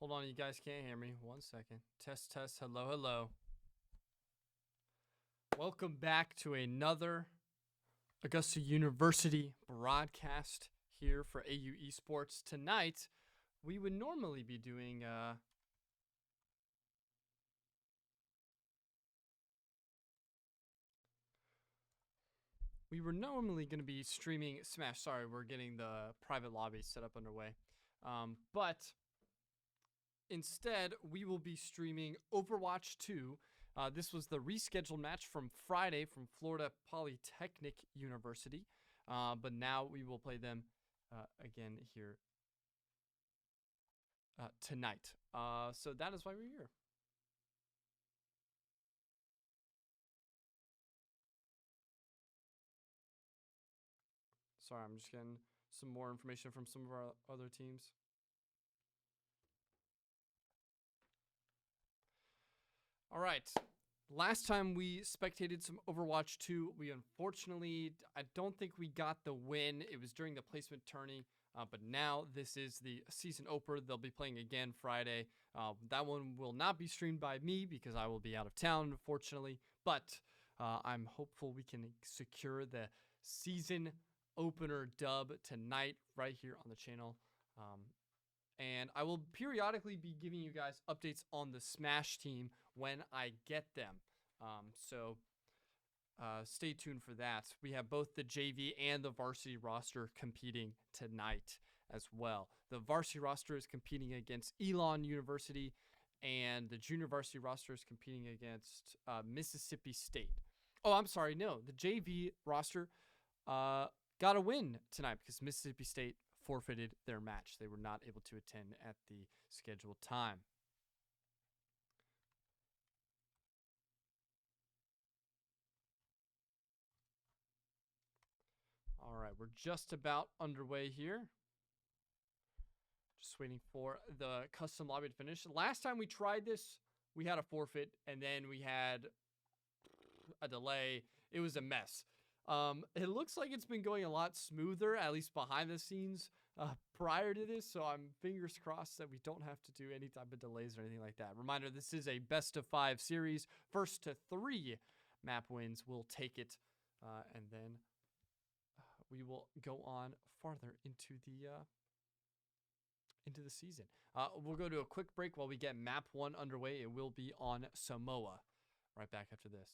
Hold on, you guys can't hear me. 1 second. Test, test. Hello, hello. Welcome back to another Augusta University broadcast here for AU Esports. Tonight, we would normally be doing we were normally going to be streaming Smash. Sorry, we're getting the private lobby set up underway. But instead, we will be streaming Overwatch 2. This was the rescheduled match from Friday from Florida Polytechnic University. But now we will play them again here tonight. So that is why we're here. Sorry, I'm just getting some more information from some of our other teams. All right. Last time we spectated some Overwatch 2, we unfortunately, I don't think we got the win. It was during the placement tourney, but now this is the season opener. They'll be playing again Friday. That one will not be streamed by me because I will be out of town, unfortunately, but I'm hopeful we can secure the season opener dub tonight right here on the channel. And I will periodically be giving you guys updates on the Smash team when I get them. So stay tuned for that. We have both the JV and the varsity roster competing tonight as well. The varsity roster is competing against Elon University, and the junior varsity roster is competing against Mississippi State. Oh, I'm sorry. No, the JV roster got a win tonight because Mississippi State forfeited their match. They were not able to attend at the scheduled time. All right, we're just about underway here. Just waiting for the custom lobby to finish. Last time we tried this, we had a forfeit, and then we had a delay. It was a mess. It looks like it's been going a lot smoother, at least behind the scenes, prior to this. So I'm fingers crossed that we don't have to do any type of delays or anything like that. Reminder, this is a best of 5 series. First to 3 map wins will take it. And then we will go on farther into the season. We'll go to a quick break while we get map 1 underway. It will be on Samoa. Right back after this.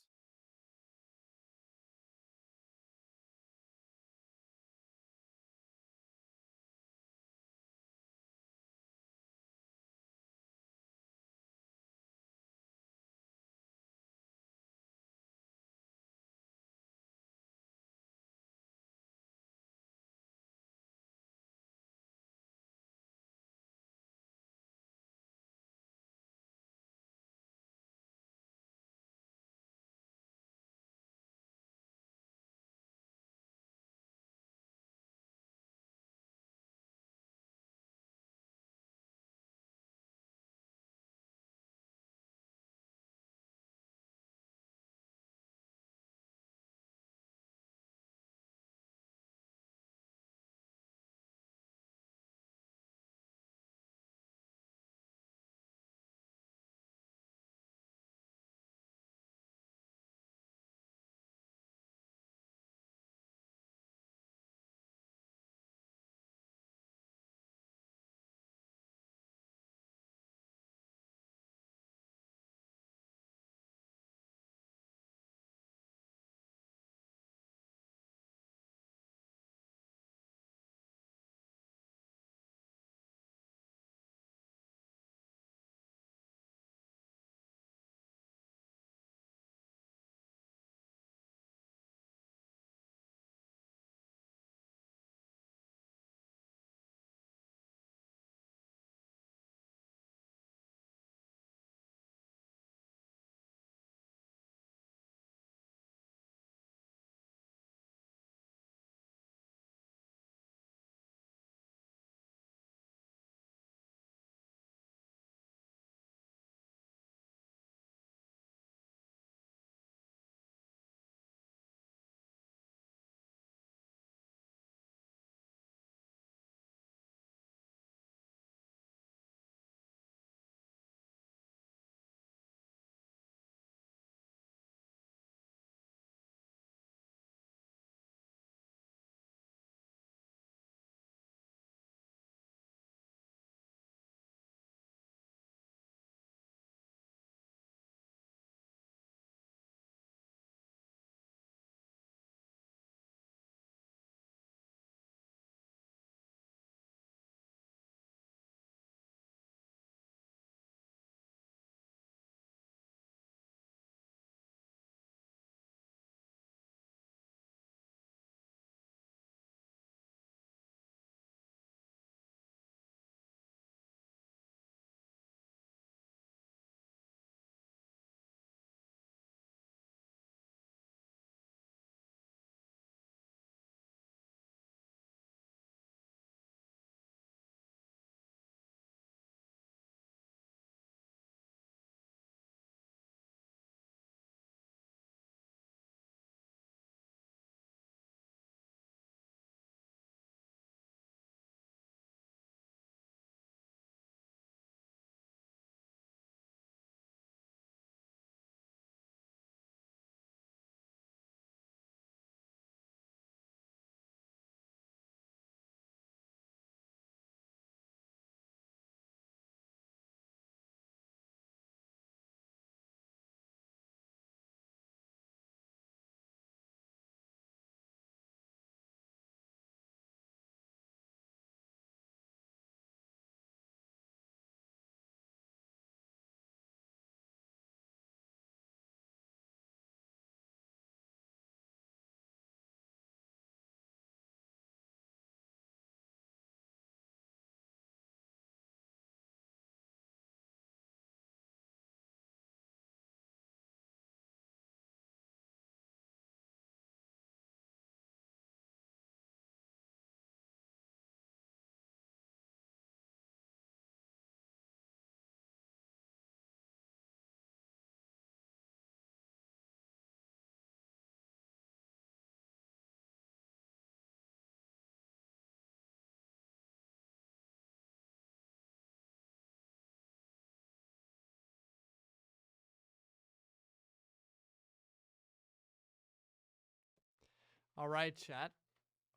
All right, chat.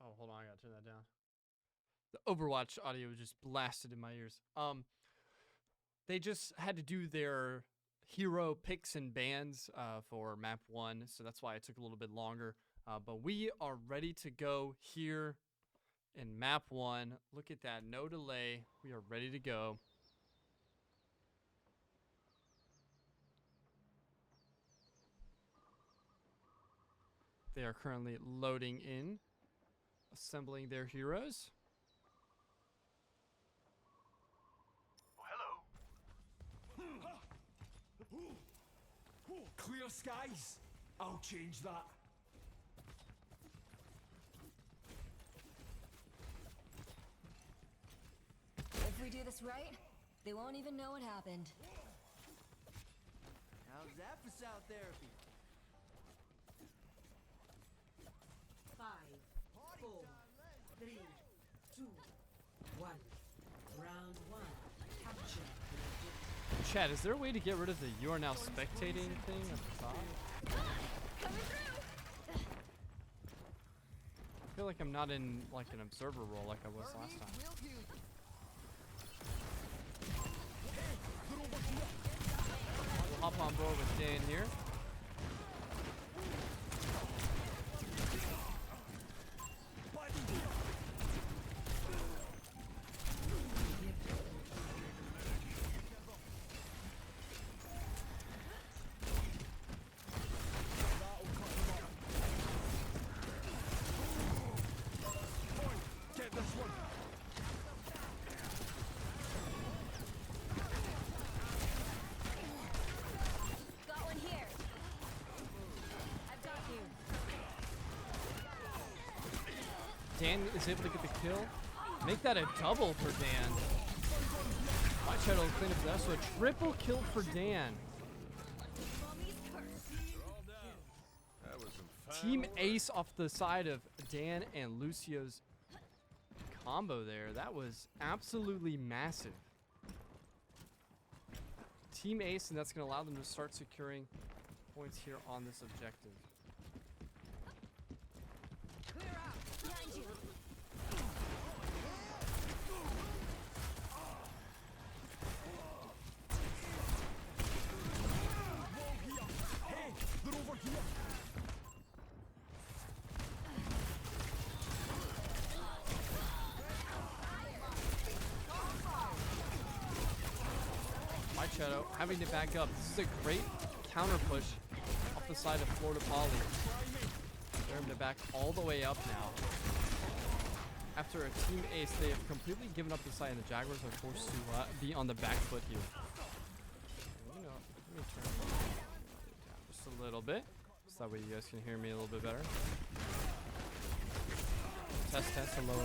Oh, hold on, I gotta turn that down. The Overwatch audio was just blasted in my ears. They just had to do their hero picks and bans for map 1, so that's why it took a little bit longer. But we are ready to go here in map 1. Look at that, no delay. We are ready to go. They are currently loading in, assembling their heroes. Clear skies. I'll change that. If we do this right, they won't even know what happened. How's that for sound therapy? 5, 4, 3, 2, 1. Round 1. Capture the objective. Chat, is there a way to get rid of the "you are now spectating" thing at the top? Coming through! I feel like I'm not in like an observer role like I was last time. We'll hop on board with Dan here. Got one here. I've got you. Dan is able to get the kill. Make that a double for Dan. My shadow will clean up that. So a triple kill for Dan. Mommy's curse. That was some Team Ace off the side of Dan and Lucio's combo there. That was absolutely massive. Team Ace, and that's going to allow them to start securing points here on this objective. Clear out. Behind you. Hey, they're over here. My Shadow having to back up. This is a great counter push off the side of Florida Poly. They're having to back all the way up now. After a team ace, they have completely given up the side, and the Jaguars are forced to be on the back foot here. You know, let me turn it down just a little bit, so that way you guys can hear me a little bit better. Test, hello.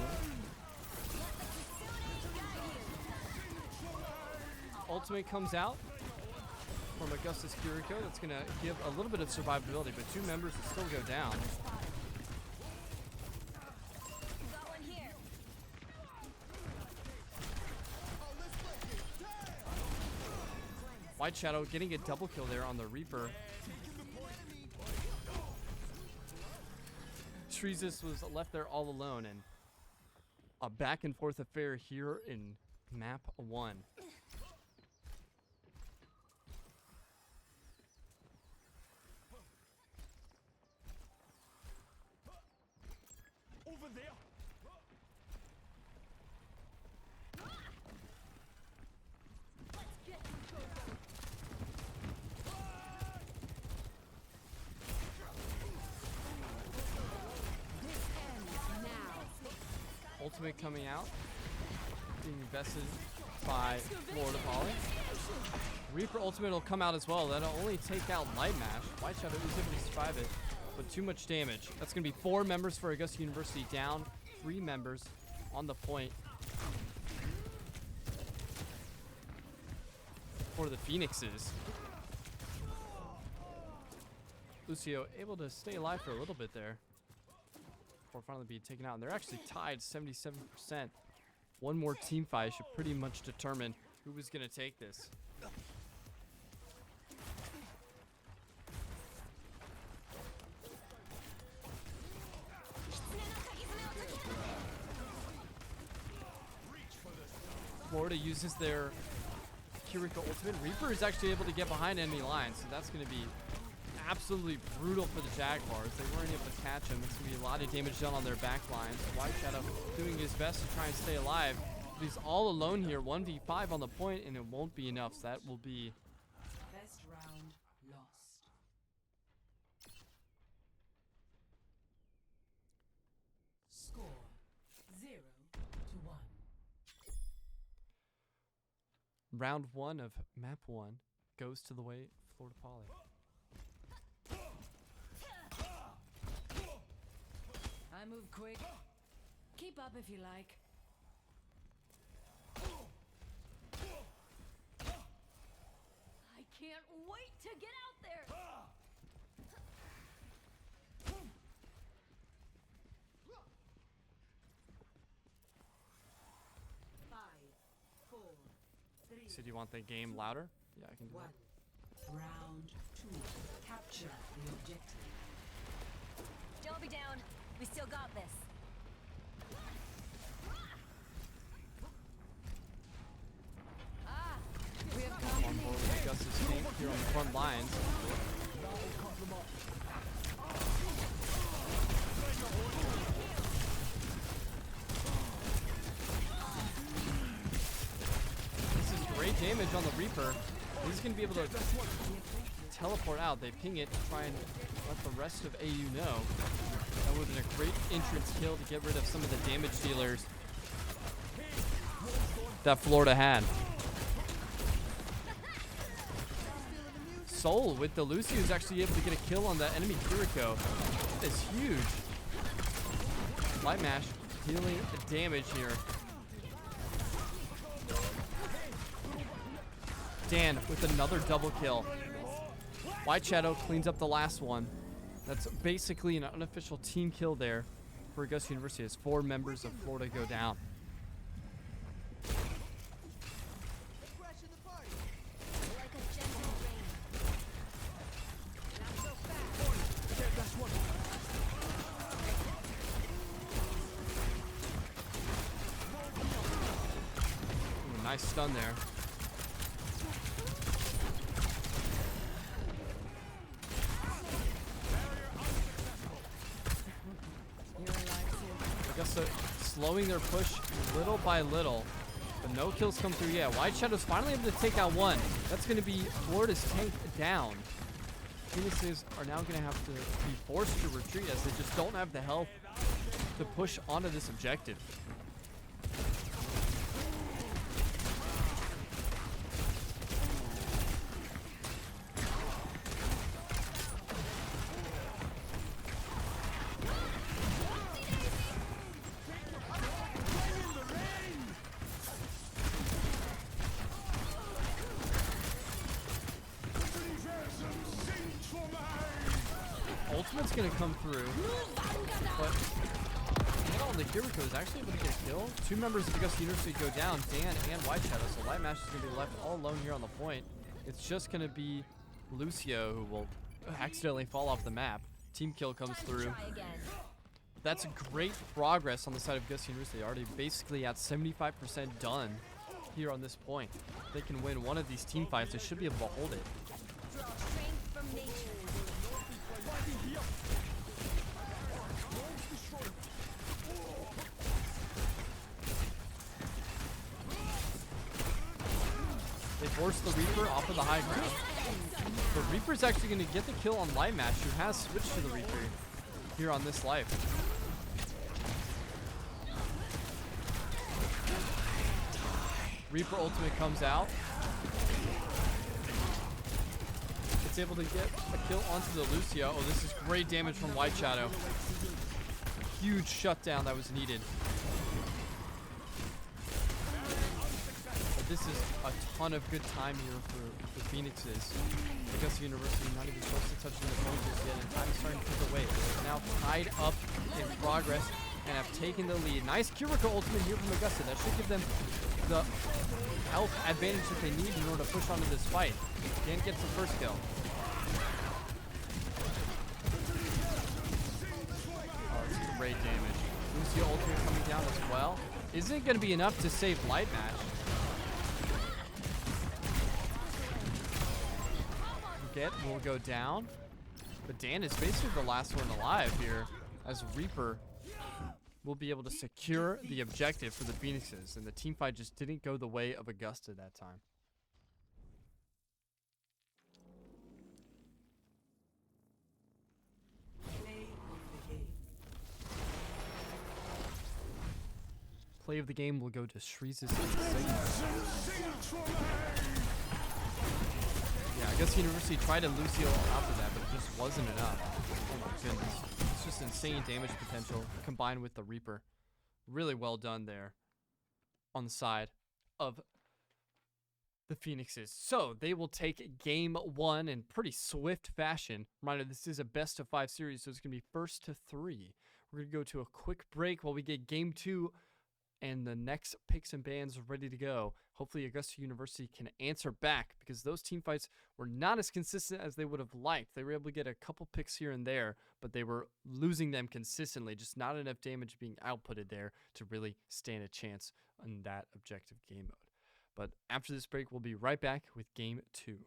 Ultimate comes out from Augusta's Kiriko. That's going to give a little bit of survivability, but two members will still go down. Got one here. White Shadow getting a double kill there on the Reaper. Treesus was left there all alone, and a back and forth affair here in map 1. Over there. Let's get this going. This ends now. Ultimate coming out, being invested by Florida Poly. Reaper Ultimate will come out as well. That'll only take out Light Mash. White Shadow is able to survive it, but too much damage. That's going to be 4 members for Augusta University down, 3 members on the point for the Phoenixes. Lucio able to stay alive for a little bit there before finally being taken out. And they're actually tied 77%. One more team fight should pretty much determine who was going to take this. Florida uses their Kiriko ultimate, Reaper is actually able to get behind enemy lines, so that's going to be absolutely brutal for the Jaguars. They weren't able to catch him. It's going to be a lot of damage done on their back line. So White Shadow doing his best to try and stay alive. But he's all alone here, 1v5 on the point, and it won't be enough. So that will be Best round lost. Score 0-1. round 1 of map 1 goes to the way of Florida Poly. I move quick. Keep up if you like. I can't wait to get out there. 5, 4, 3, So do you want the game louder? Yeah, I can do 1. that. Round 2. Capture the objective. Don't be down. We still got this. We have On board with Augustus team here on the front lines. This is great damage on the Reaper. He's going to be able to teleport out. They ping it to try and let the rest of AU know. That would have been a great entrance kill to get rid of some of the damage dealers that Florida had. Soul with the Lucio is actually able to get a kill on the enemy Kiriko. That is huge. Light Mash dealing damage here. Dan with another double kill. White Shadow cleans up the last one. That's basically an unofficial team kill there for Augusta University as 4 members of Florida go down. Like a gentle rain. Not so fast. Ooh, nice stun there. Augusta slowing their push little by little, but no kills come through yet. White Shadow's finally able to take out one. That's going to be Florida's tank down. Phoenixes are now going to have to be forced to retreat as they just don't have the health to push onto this objective. Ultimate's gonna come through, but the Kiriko is actually able to get a kill. 2 members of Augusta University go down, Dan and White Shadow, so Light Mash is gonna be left all alone here on the point. It's just gonna be Lucio who will accidentally fall off the map. Team kill comes through. Try again. That's great progress on the side of Augusta University. Already basically at 75% done here on this point. If they can win one of these team fights, they should be able to hold it. Draw strength from nature. They force the Reaper off of the high ground. The Reaper's actually going to get the kill on Light Mash, who has switched to the Reaper here on this life. Reaper ultimate comes out. It's able to get a kill onto the Lucio. Oh, this is great damage from White Shadow. Huge shutdown that was needed. But this is a ton of good time here for the Phoenixes. Augusta University not even close to touching the point just yet, and time is starting to tick away. They're now tied up in progress and have taken the lead. Nice Kiriko ultimate here from Augusta. That should give them the health advantage that they need in order to push onto this fight. Dan gets the first kill. Oh, this is great damage. Lucio ultimate coming down as well. Isn't it going to be enough to save Light Mash? Rocket will go down. But Dan is basically the last one alive here, as Reaper will be able to secure the objective for the Phoenixes. And the team fight just didn't go the way of Augusta that time. Play of the game will go to Shreezes. Yeah, Augusta University tried to Lucio after that, but it just wasn't enough. Oh my goodness. It's just insane damage potential combined with the Reaper. Really well done there on the side of the Phoenixes. So they will take game 1 in pretty swift fashion. Reminder, this is a best of 5 series, so it's going to be first to 3. We're going to go to a quick break while we get game 2 and the next picks and bans ready to go. Hopefully Augusta University can answer back, because those team fights were not as consistent as they would have liked. They were able to get a couple picks here and there, but they were losing them consistently. Just not enough damage being outputted there to really stand a chance on that objective game mode. But after this break, we'll be right back with game 2.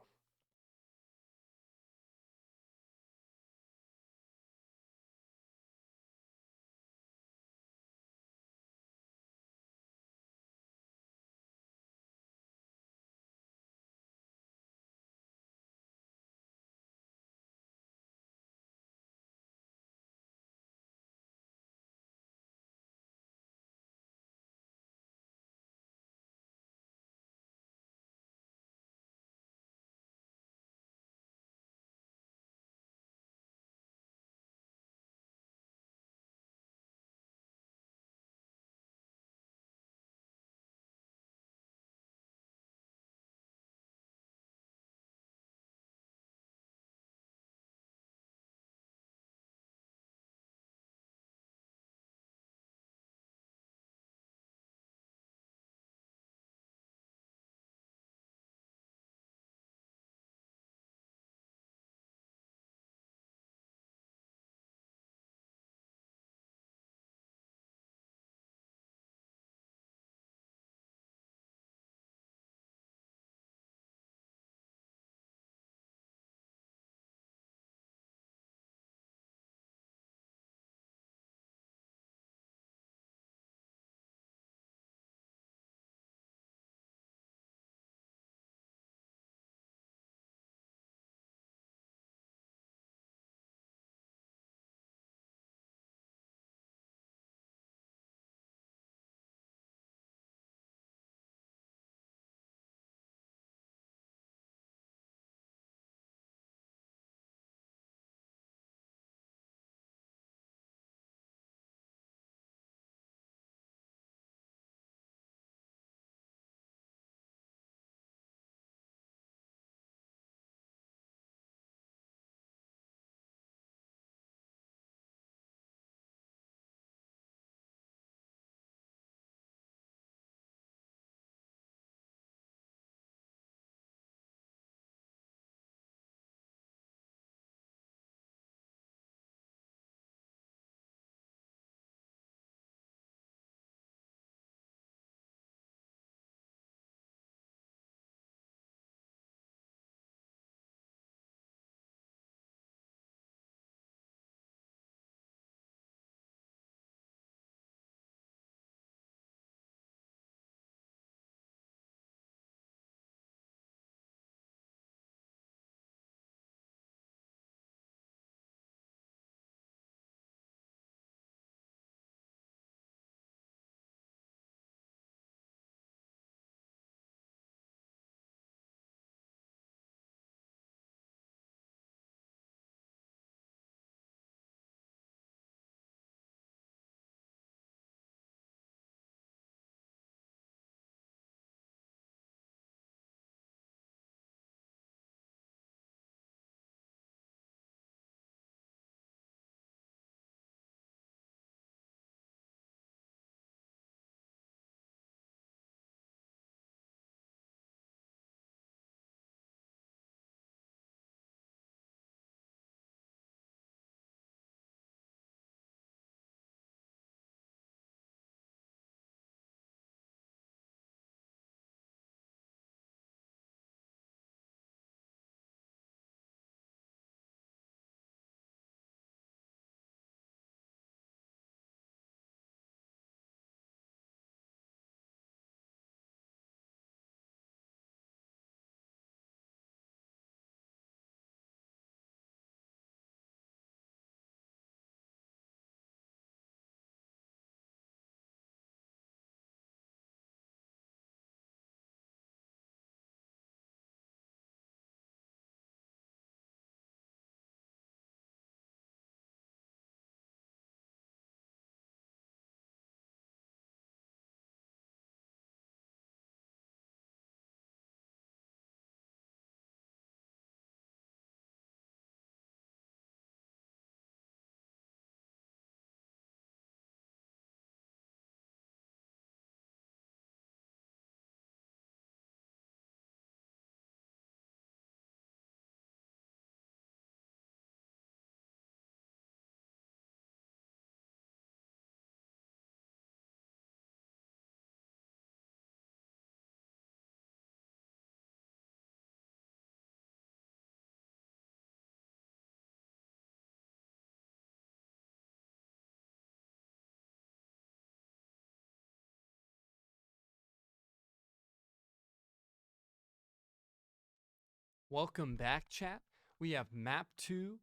Welcome back, chat. We have map 2,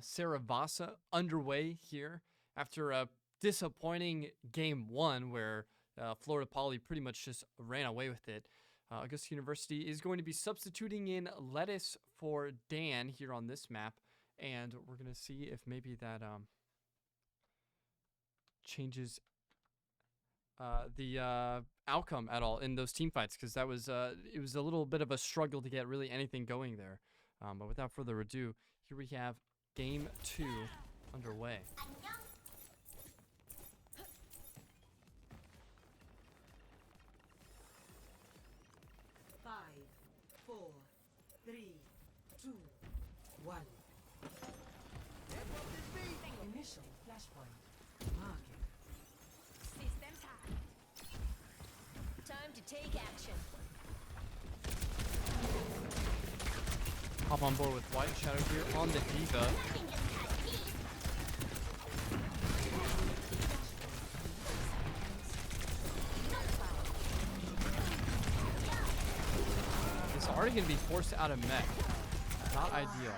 Saravasa, underway here after a disappointing game 1 where Florida Poly pretty much just ran away with it. Augusta University is going to be substituting in Lettuce for Dan here on this map, and we're going to see if maybe that changes the outcome at all in those team fights, because that was it was a little bit of a struggle to get really anything going there. But without further ado, here we have game 2 underway. Five, 4, 3, 2, 1. Initial flashpoint. Marking. Systems high. Time to take action. Hop on board with White Shadow here on the Diva. It's already going to be forced out of mech. Not ideal.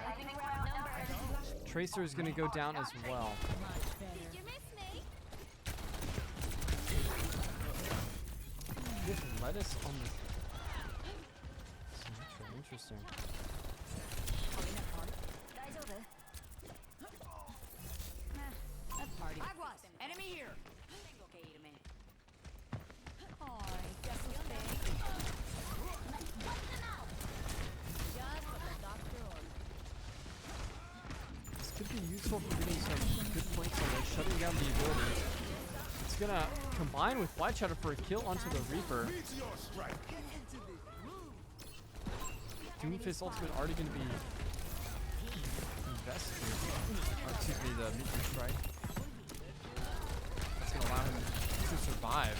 Tracer is going to go down as well. Did you miss me? With Lettuce on the... Interesting. Enemy here. This could be useful for getting some good points on it, shutting down the ability. It's gonna combine with White Shadow for a kill onto the Reaper. Doomfist ultimate already gonna be invested. Or excuse me, the Meteor Strike. That's gonna allow him to survive.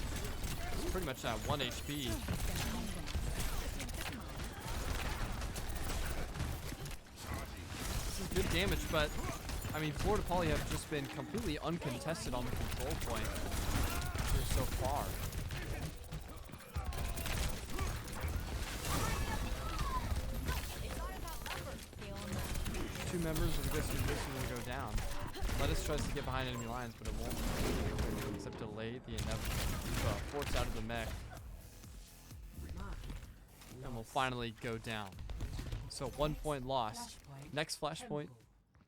He's pretty much at 1 HP. This is good damage, but I mean, Florida Poly have just been completely uncontested on the control point here so far. Two members of the Augusta University will go down. Lettuce tries to get behind enemy lines, but it won't. Except delay the inevitable. Force out of the mech. And will finally go down. So 1 point lost. Next flashpoint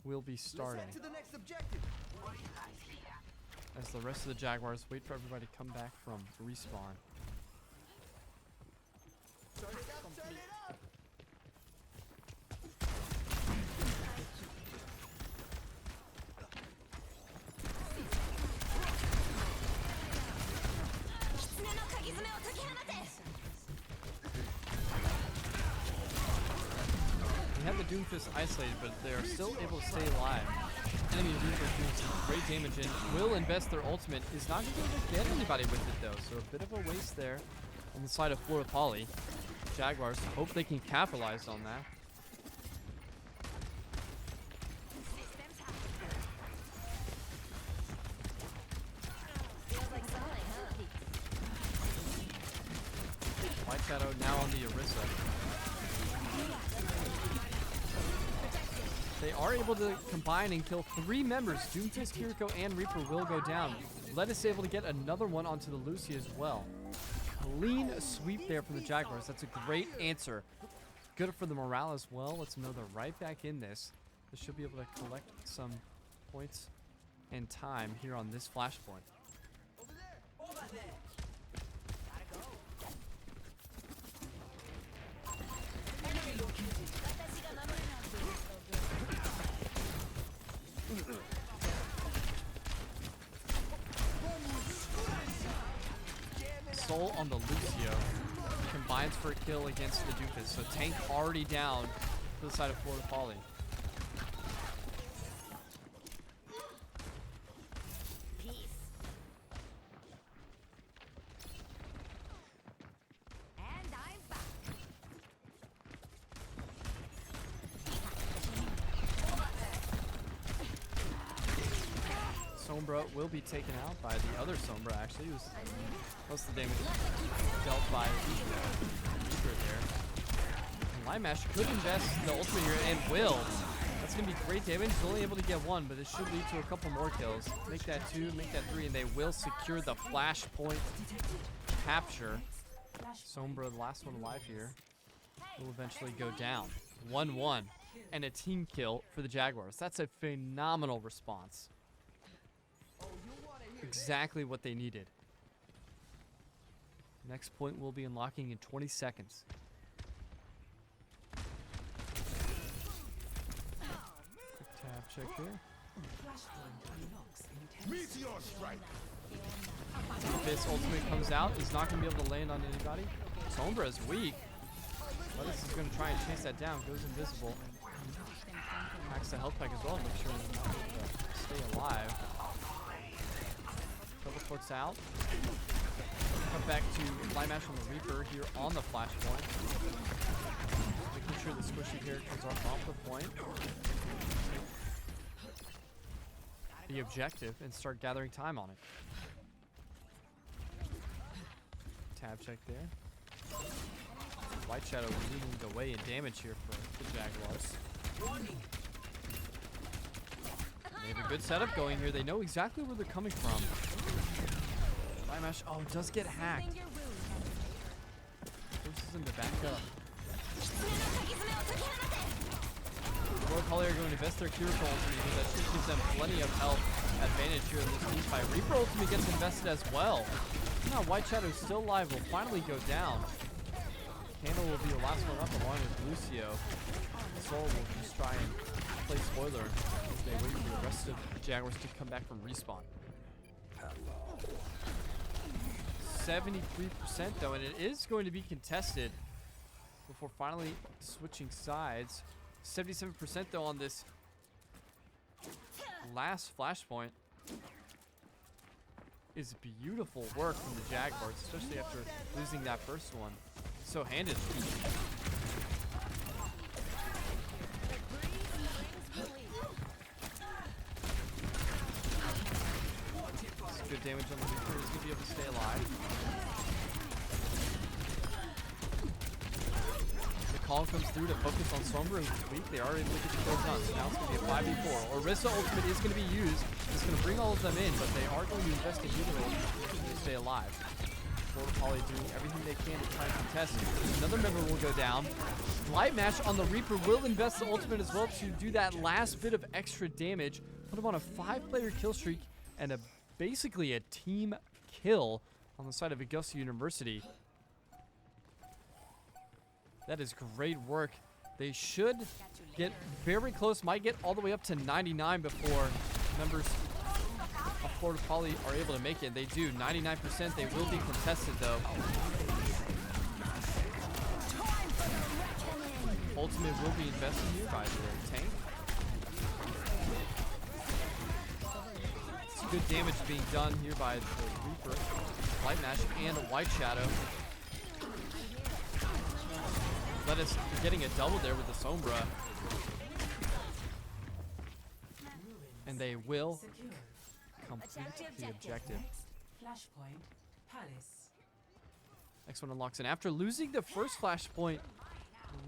will be starting. To the next objective. As the rest of the Jaguars wait for everybody to come back from respawn. Turn it up, turn it up. We have the Doomfist isolated, but they are still able to stay alive. Enemy Reaper doing some great damage and will invest their ultimate. Is not going to be able to get anybody with it though, so a bit of a waste there on the side of Florida Poly. Jaguars hope they can capitalize on that. White Shadow now on the Orisa. They are able to combine and kill 3 members. Doomfist, Kiriko, and Reaper will go down. Lettuce able to get another one onto the Lucy as well. Clean sweep there from the Jaguars. That's a great answer. Good for the morale as well. Let's know they're right back in this. They should be able to collect some points and time here on this flashpoint. Over there. Over there. Gotta go. Soul on the Lucio combines for a kill against the Doofus. So Tank already down to the side of Florida Poly. And I'm back. Sombra will be taken out by the other Sombra, actually. It was most of the damage dealt by Reaper there. Limash could invest the ultimate here and will. That's going to be great damage. He's only able to get one, but this should lead to a couple more kills. Make that 2, make that 3, and they will secure the flashpoint capture. Sombra, the last one alive here, will eventually go down. 1-1 and a team kill for the Jaguars. That's a phenomenal response. Exactly what they needed. Next point will be unlocking in 20 seconds. Quick tab check here. Meteor strike. This ultimate comes out. He's not going to be able to land on anybody. Sombra is weak. Lettuce is going to try and chase that down. Goes invisible. Hacks the health pack as well to make sure he's not able to stay alive. Teleports out. Come back to Limash on the Reaper here on the flashpoint. Making sure the squishy characters are off the point. The objective and start gathering time on it. Tab check there. White Shadow leading the way in damage here for the Jaguars. They have a good setup going here. They know exactly where they're coming from. Limash, oh, does get hacked. Forces him to back up. Flordia Poly are going to invest their Cure for ultimate here. That should give them plenty of health advantage here in this team fight. Reaper ultimate gets invested as well. Now White Shadow still alive, will finally go down. Candle will be the last one up along with Lucio. Soul will just try and play spoiler as they wait for the rest of the Jaguars to come back from respawn. 73% though, and it is going to be contested before finally switching sides. 77% though on this last flashpoint is beautiful work from the Jaguars, especially after losing that first one so handedly. It's good damage on the Reaper. He's going to be able to stay alive. Call comes through to focus on Sombra, who's weak. They are able to get the kills done, so now it's going to be a 5v4. Orisa ultimate is going to be used. It's going to bring all of them in, but they are going to invest in healer to stay alive. Florida Poly doing everything they can to try and contest. Another member will go down. Light Match on the Reaper will invest the ultimate as well to do that last bit of extra damage. Put him on a 5-player kill streak and basically a team kill on the side of Augusta University. That is great work. They should get very close, might get all the way up to 99 before members of Florida Poly are able to make it. They do. 99%. They will be contested though. Ultimate will be invested here by the tank. It's good damage being done here by the Reaper, Light Match, and a White Shadow. Lettuce getting a double there with the Sombra. And they will complete the objective. Flashpoint, Palace. Next one unlocks, and after losing the first flashpoint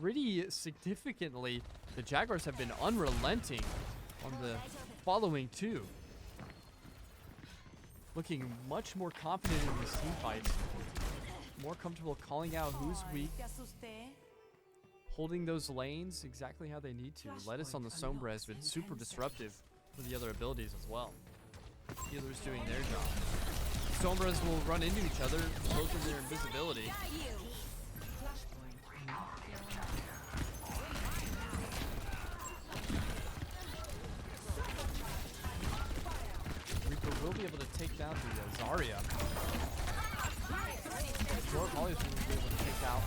pretty significantly, the Jaguars have been unrelenting on the following two. Looking much more confident in these team fights. More comfortable calling out who's weak. Holding those lanes exactly how they need to. Lettuce on the Sombra has been super disruptive for the other abilities as well. Healers doing their job. Sombras will run into each other, both in their invisibility. Reaper will be able to take down the Zarya. Florida Poly will be able to take out.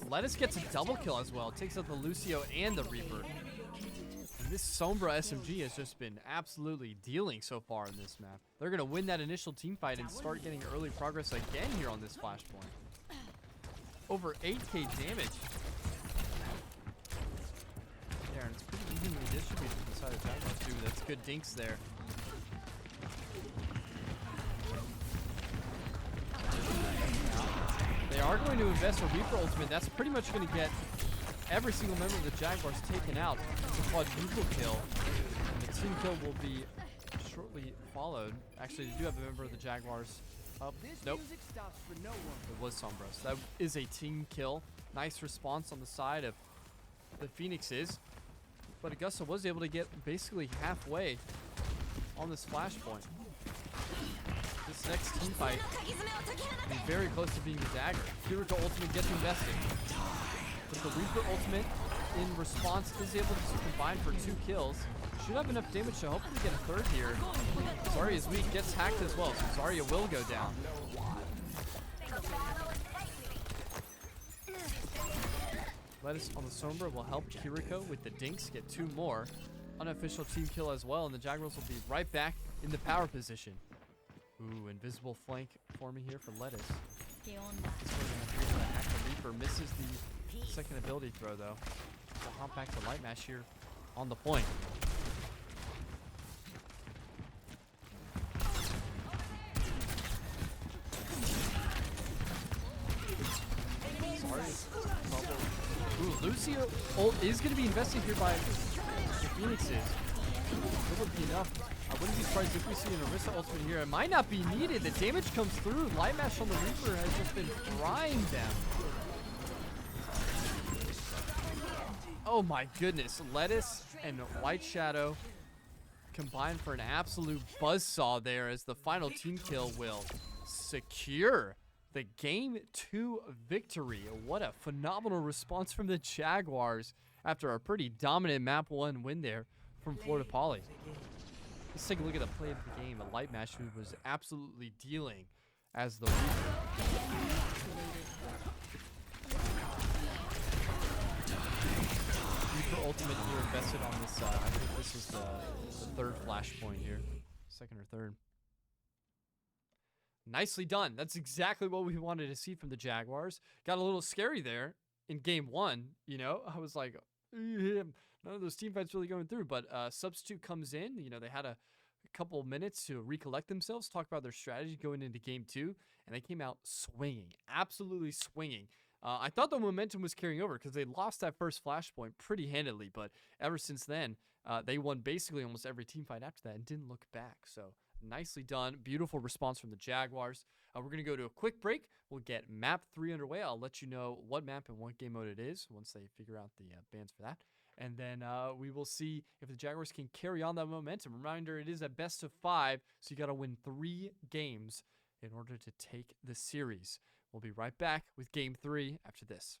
Lettuce gets a double kill as well. Takes out the Lucio and the Reaper. And this Sombra SMG has just been absolutely dealing so far in this map. They're going to win that initial team fight and start getting early progress again here on this flashpoint. Over 8k damage. There, and it's pretty evenly distributed to the side of Jaguars too. That's good dinks there. They are going to invest a Reaper ultimate. That's pretty much going to get every single member of the Jaguars taken out. It's a quadruple kill. And the team kill will be shortly followed. Actually, they do have a member of the Jaguars up. Nope. It was Sombros. That is a team kill. Nice response on the side of the Phoenixes. But Augusta was able to get basically halfway on this flashpoint. This next team fight is very close to being the dagger. Kiriko ultimate gets invested. But the Reaper ultimate in response is able to combine for 2 kills. Should have enough damage to hopefully get a third here. Zarya's weak, gets hacked as well, so Zarya will go down. Lettuce on the Sombra will help Kiriko with the dinks get 2 more. Unofficial team kill as well, and the Jaguars will be right back in the power position. Ooh, invisible flank forming here for Lettuce. This one gonna be able to hack the Reaper. Misses the second ability throw though. So hop back to Light Mash here on the point. Ooh, Lucio ult is going to be invested here by the Phoenixes. It would be enough. I wouldn't be surprised if we see an Orisa ultimate here. It might not be needed. The damage comes through. Light Mash on the Reaper has just been frying them. Oh my goodness. Lettuce and White Shadow combined for an absolute buzzsaw there as the final team kill will secure the Game 2 victory. What a phenomenal response from the Jaguars after a pretty dominant Map 1 win there from Florida Poly. Let's take a look at the play of the game. A Light Mash who was absolutely dealing as the Reaper. Reaper ultimate here invested on this. I think this was the third flashpoint here. Second or third. Nicely done. That's exactly what we wanted to see from the Jaguars. Got a little scary there in game 1. You know, I was like, none of those team fights really going through. But Substitute comes in. You know, they had a couple of minutes to recollect themselves, talk about their strategy going into game 2. And they came out swinging. Absolutely swinging. I thought the momentum was carrying over because they lost that first flashpoint pretty handily. But ever since then, they won basically almost every team fight after that and didn't look back. So nicely done. Beautiful response from the Jaguars. We're going to go to a quick break. We'll get map 3 underway. I'll let you know what map and what game mode it is once they figure out the bans for that. And then we will see if the Jaguars can carry on that momentum. Reminder, it is a best of 5, so you got to win 3 games in order to take the series. We'll be right back with game 3 after this.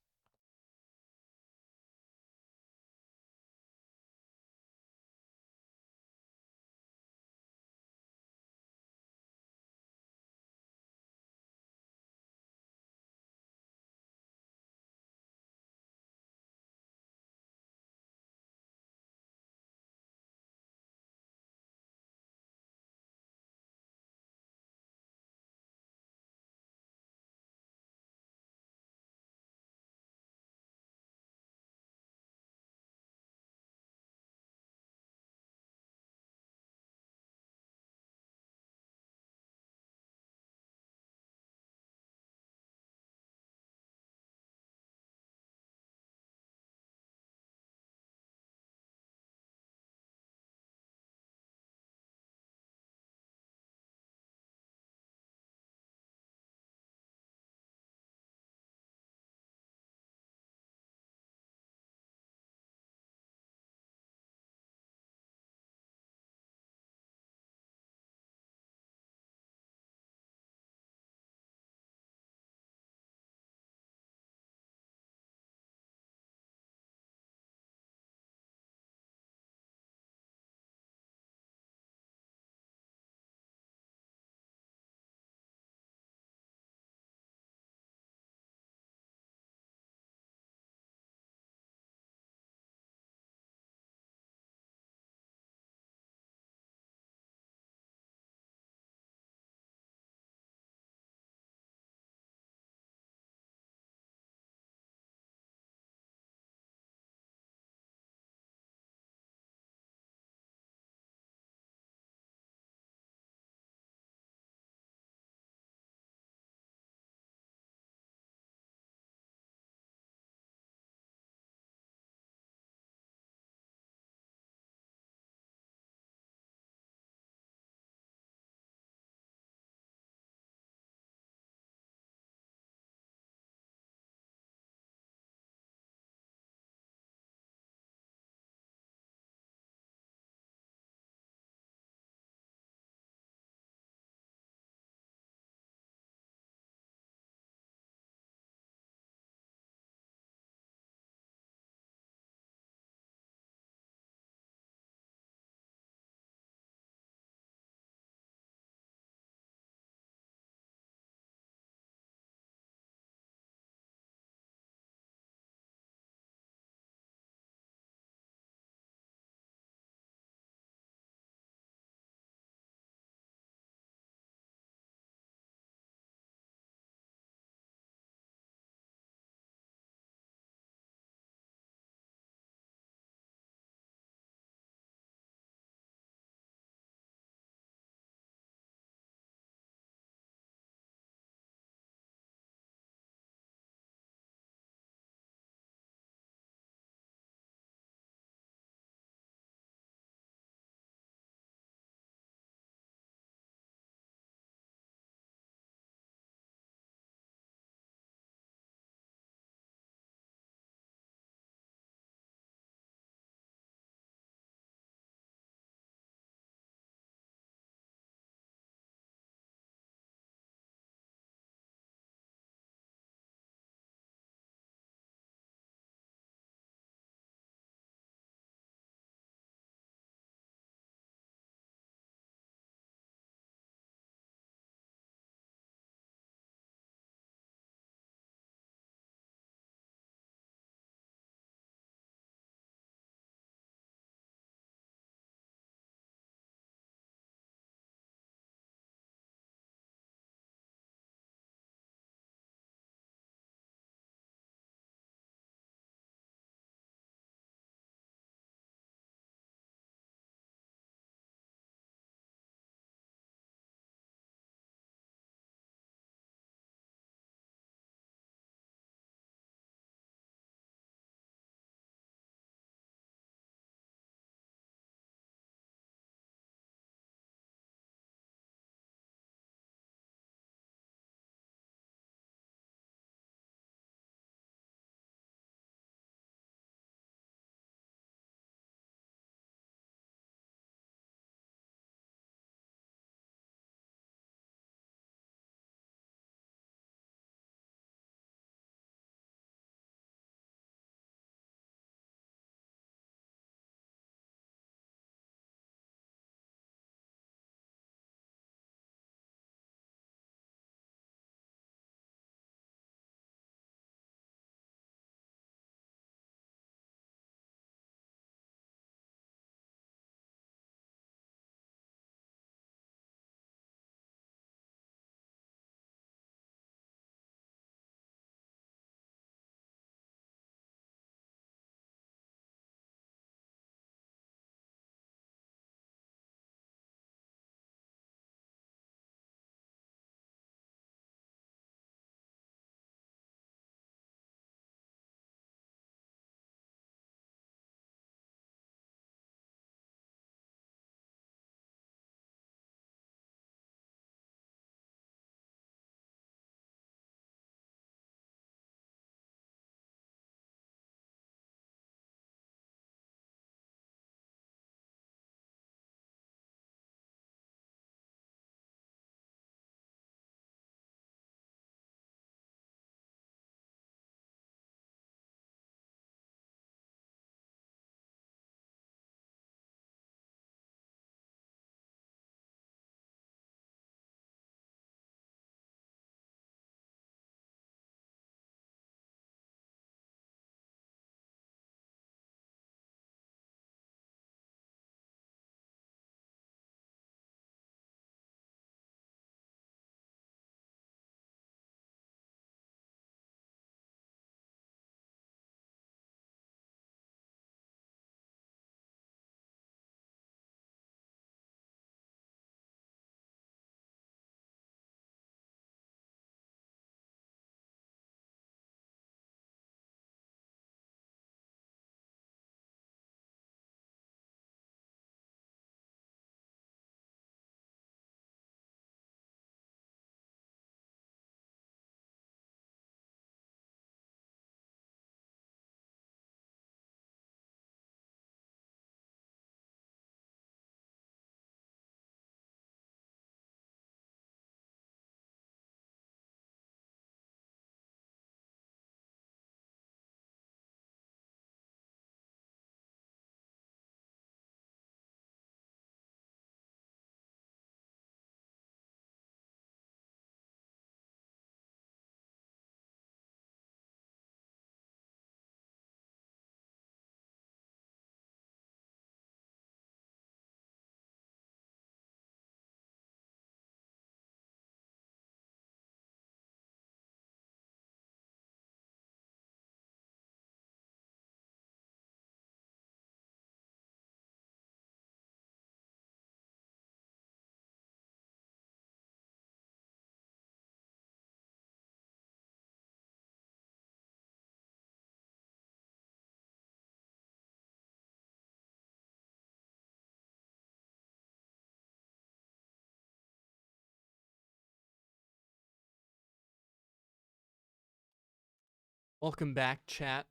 Welcome back, chat.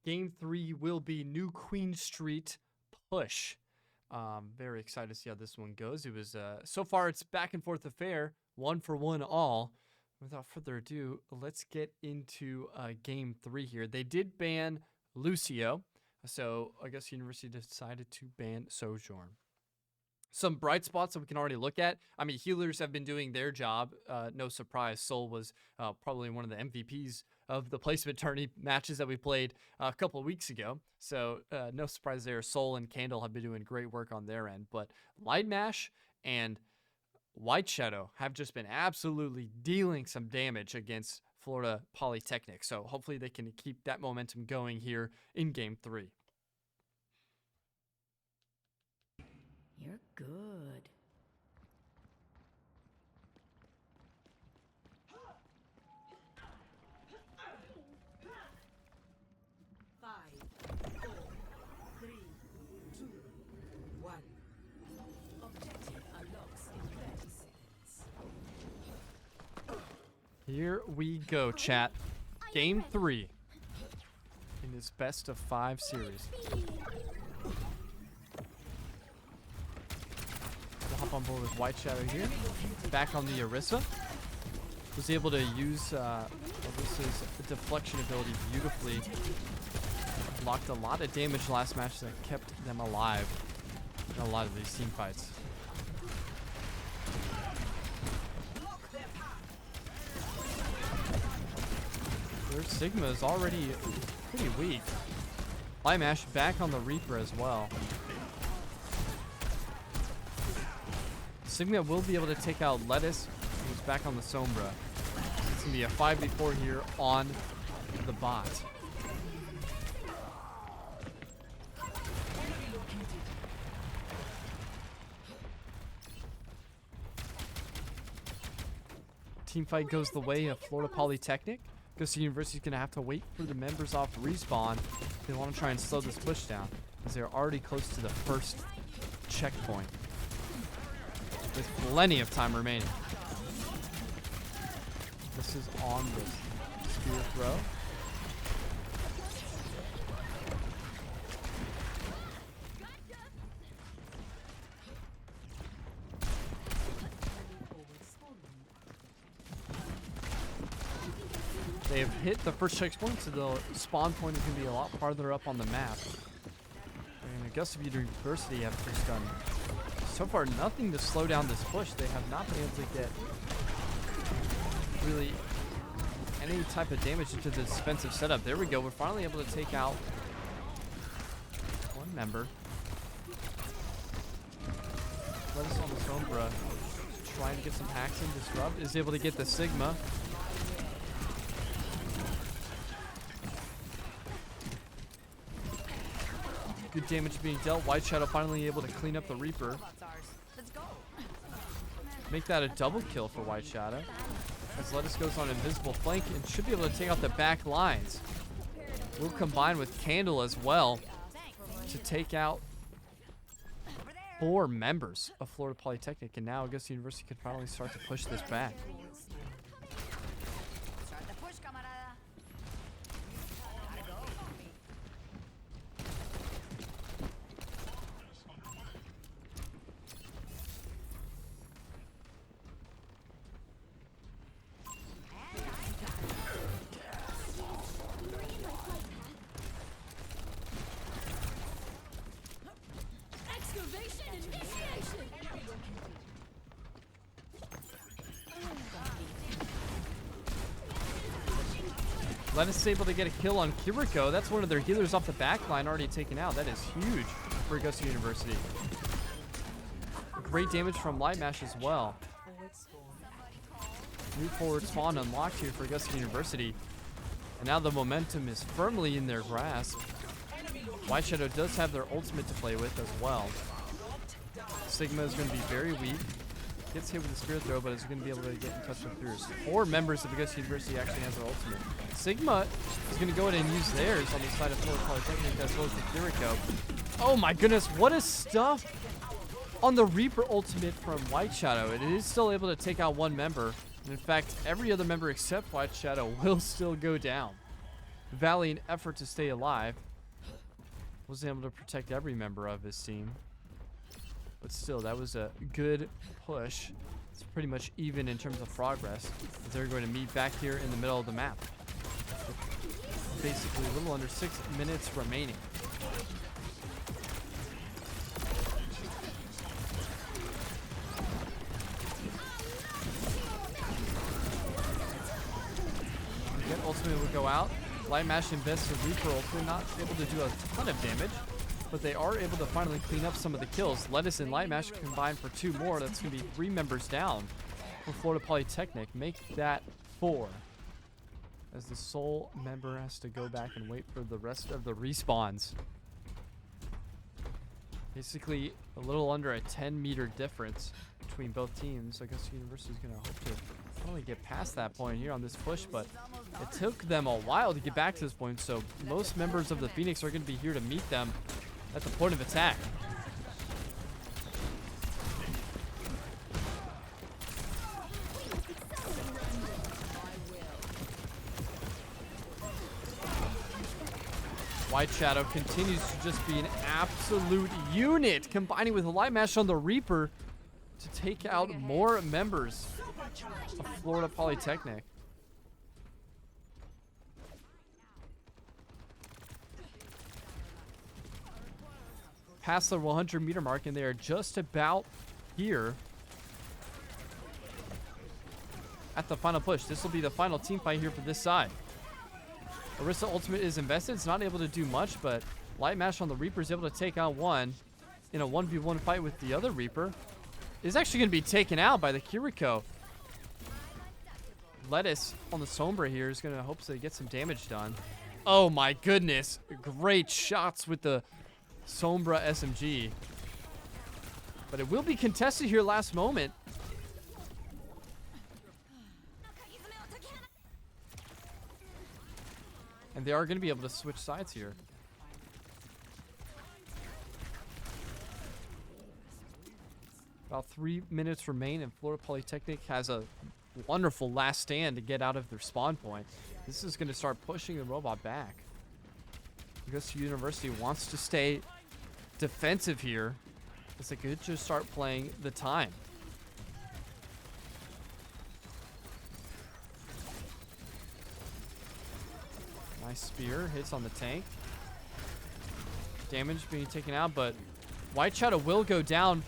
Game 3 will be New Queen Street Push. Very excited to see how this one goes. It was so far it's back and forth affair, 1-for-1 all. Without further ado, let's get into Game 3 here. They did ban Lucio, so Augusta University decided to ban Sojourn. Some bright spots that we can already look at. I mean, healers have been doing their job. No surprise, Sol was probably one of the MVPs of the placement tourney matches that we played a couple of weeks ago. So no surprise there. Sol and Candle have been doing great work on their end. But Lightmash and White Shadow have just been absolutely dealing some damage against Florida Polytechnic. So hopefully they can keep that momentum going here in Game 3. You're good. Here we go, chat. Game 3 in this best of 5 series. We'll hop on board with White Shadow here. Back on the Orisa. Was able to use Orisa's deflection ability beautifully. Blocked a lot of damage last match that kept them alive in a lot of these team fights. Their Sigma is already pretty weak. Lightmash back on the Reaper as well. Sigma will be able to take out Lettuce, who's back on the Sombra. It's going to be a 5v4 here on the bot. Team fight goes the way of Florida Polytechnic. Augusta University is going to have to wait for the members off respawn. They want to try and slow this push down, as they're already close to the first checkpoint, with plenty of time remaining. This is on the spear throw. They have hit the first checkpoint, so the spawn point is going to be a lot farther up on the map. And Augusta University have just done, so far, nothing to slow down this push. They have not been able to get really any type of damage into the defensive setup. There we go. We're finally able to take out one member. Lettuce on the Sombra, trying to get some hacks in. Disrupt is able to get the Sigma. Good damage being dealt. White Shadow finally able to clean up the Reaper. Make that a double kill for White Shadow, as Lettuce goes on invisible flank and should be able to take out the back lines. We'll combine with Candle as well to take out 4 members of Florida Polytechnic, and now Augusta University can finally start to push this back. Lettuce is able to get a kill on Kiriko. That's one of their healers off the back line already taken out. That is huge for Augusta University. Great damage from Lightmash as well. New forward spawn unlocked here for Augusta University. And now the momentum is firmly in their grasp. White Shadow does have their ultimate to play with as well. Sigma is going to be very weak. Gets hit with the Spirit Throw, but is going to be able to get in touch with Fierce. 4 members of Augusta University actually has their ultimate. Sigma is going to go in and use theirs on the side of Florida Polytechnic as well as the Kiriko. Oh my goodness, what a stuff on the Reaper ultimate from White Shadow. It is still able to take out 1 member. And in fact, every other member except White Shadow will still go down. valiant effort to stay alive. Wasn't able to protect every member of his team. But still, that was a good push. It's pretty much even in terms of progress. They're going to meet back here in the middle of the map. Basically, a little under 6 minutes remaining. Again, ultimate would go out. Light Mash invests the Reaper ultimate, not able to do a ton of damage, but they are able to finally clean up some of the kills. Lettuce and Light Mash combined for 2 more. That's going to be 3 members down for Florida Polytechnic. Make that 4. As the sole member has to go back and wait for the rest of the respawns. Basically, a little under a 10-meter difference between both teams. I guess University is going to hope to finally get past that point here on this push, but it took them a while to get back to this point, so most members of the Phoenix are going to be here to meet them at the point of attack. White Shadow continues to just be an absolute unit, combining with a Light Mash on the Reaper to take out more members of Florida Polytechnic. Past the 100-meter mark, and they are just about here at the final push. This will be the final team fight here for this side. Orisa ultimate is invested. It's not able to do much, but Light Mash on the Reaper is able to take out one in a 1v1 fight with the other Reaper. Is actually going to be taken out by the Kiriko. Lettuce on the Sombra here is going to hope to get some damage done. Oh my goodness. Great shots with the Sombra SMG. But it will be contested here last moment. And they are going to be able to switch sides here. About 3 minutes remain, and Florida Polytechnic has a wonderful last stand to get out of their spawn point. This is going to start pushing the robot back. Augusta University wants to stay defensive here, as they could just start playing the time. Nice spear, hits on the tank. Damage being taken out, but White Shadow will go down.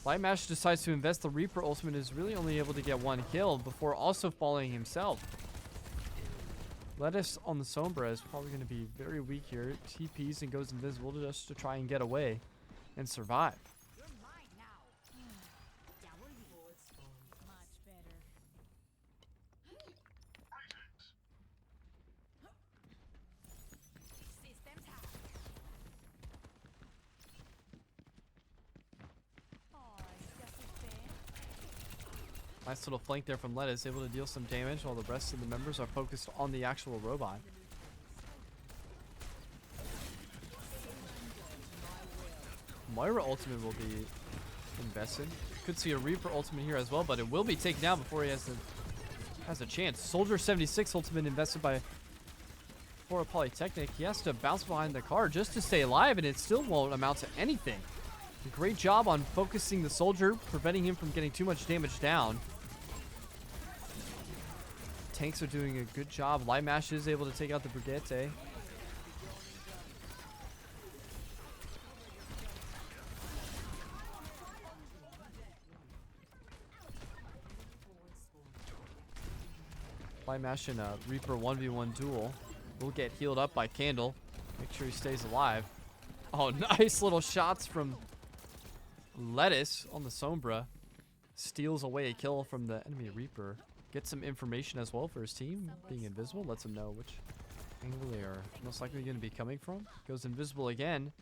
Light Mash decides to invest the Reaper ultimate, is really only able to get 1 kill before also falling himself. Lettuce on the Sombra is probably going to be very weak here. TPs and goes invisible just to try and get away and survive. Nice little flank there from Lettuce, able to deal some damage while the rest of the members are focused on the actual robot. Moira ultimate will be invested. Could see a Reaper ultimate here as well, but it will be taken down before he has a chance. Soldier 76 ultimate invested by Florida Polytechnic. He has to bounce behind the car just to stay alive, and it still won't amount to anything. A great job on focusing the Soldier, preventing him from getting too much damage down. Tanks are doing a good job. Light Mash is able to take out the Brigitte. Light Mash and a Reaper 1v1 duel. Will get healed up by Candle. Make sure he stays alive. Oh, nice little shots from Lettuce on the Sombra. Steals away a kill from the enemy Reaper. Gets some information as well for his team. Being invisible lets him know which angle they are most likely going to be coming from. Goes invisible again.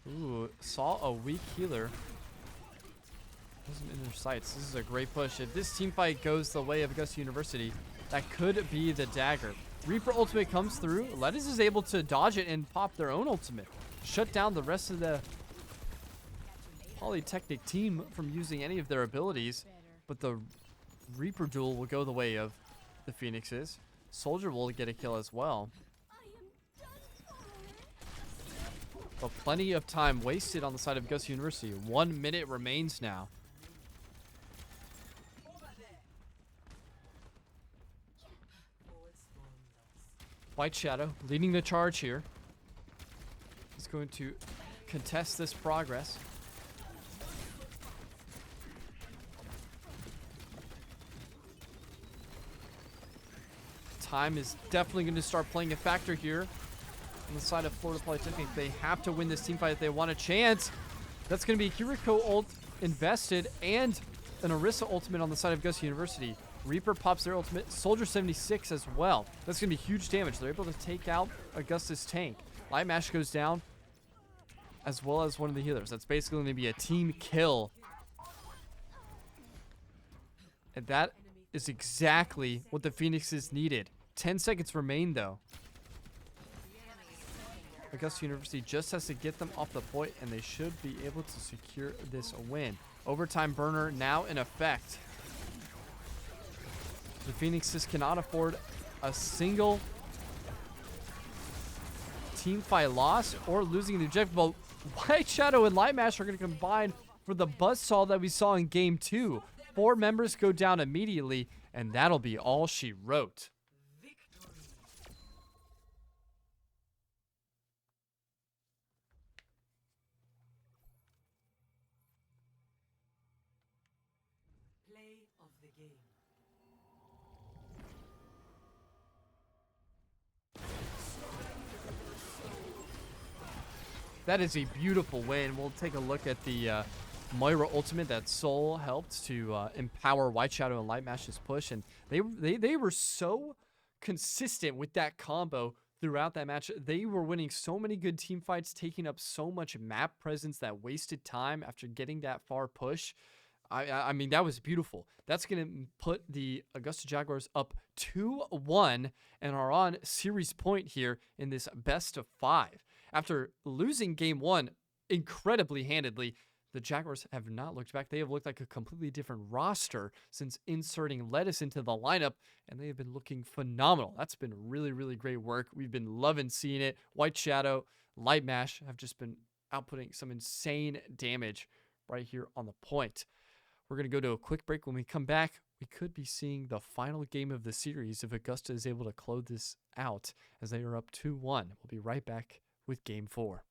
Ooh, saw a weak healer. Wasn't in their sights. This is a great push. If this team fight goes the way of Augusta University, that could be the dagger. Reaper ultimate comes through. Lettuce is able to dodge it and pop their own ultimate. Shut down the rest of the Polytechnic team from using any of their abilities, but the Reaper duel will go the way of the Phoenixes. Soldier will get a kill as well. But plenty of time wasted on the side of Augusta University. 1 minute remains now. White Shadow leading the charge here. He's going to contest this progress. Time is definitely going to start playing a factor here on the side of Florida Polytechnic. They have to win this team fight if they want a chance. That's going to be Kiriko ult invested and an Orisa ultimate on the side of Augusta University. Reaper pops their ultimate. Soldier 76 as well. That's going to be huge damage. They're able to take out Augusta's tank. Light Mash goes down as well as one of the healers. That's basically going to be a team kill. And that is exactly what the Phoenixes needed. 10 seconds remain though. Augusta University just has to get them off the point and they should be able to secure this win. Overtime burner now in effect. The Phoenixes cannot afford a single team fight loss or losing the objective. But White Shadow and Light Mash are going to combine for the buzzsaw that we saw in game 2. 4 members go down immediately, and that'll be all she wrote. Play of the game. That is a beautiful win. We'll take a look at the Moira ultimate that Soul helped to empower White Shadow and Light Mash's push, and they were so consistent with that combo throughout that match. They were winning so many good team fights, taking up so much map presence that wasted time after getting that far push. I mean, that was beautiful. That's going to put the Augusta Jaguars up 2-1 and are on series point here in this best of 5. After losing game 1 incredibly handedly, the Jaguars have not looked back. They have looked like a completely different roster since inserting Lettuce into the lineup, and they have been looking phenomenal. That's been really, really great work. We've been loving seeing it. White Shadow, Light Mash have just been outputting some insane damage right here on the point. We're going to go to a quick break. When we come back, we could be seeing the final game of the series if Augusta is able to close this out as they are up 2-1. We'll be right back with Game 4.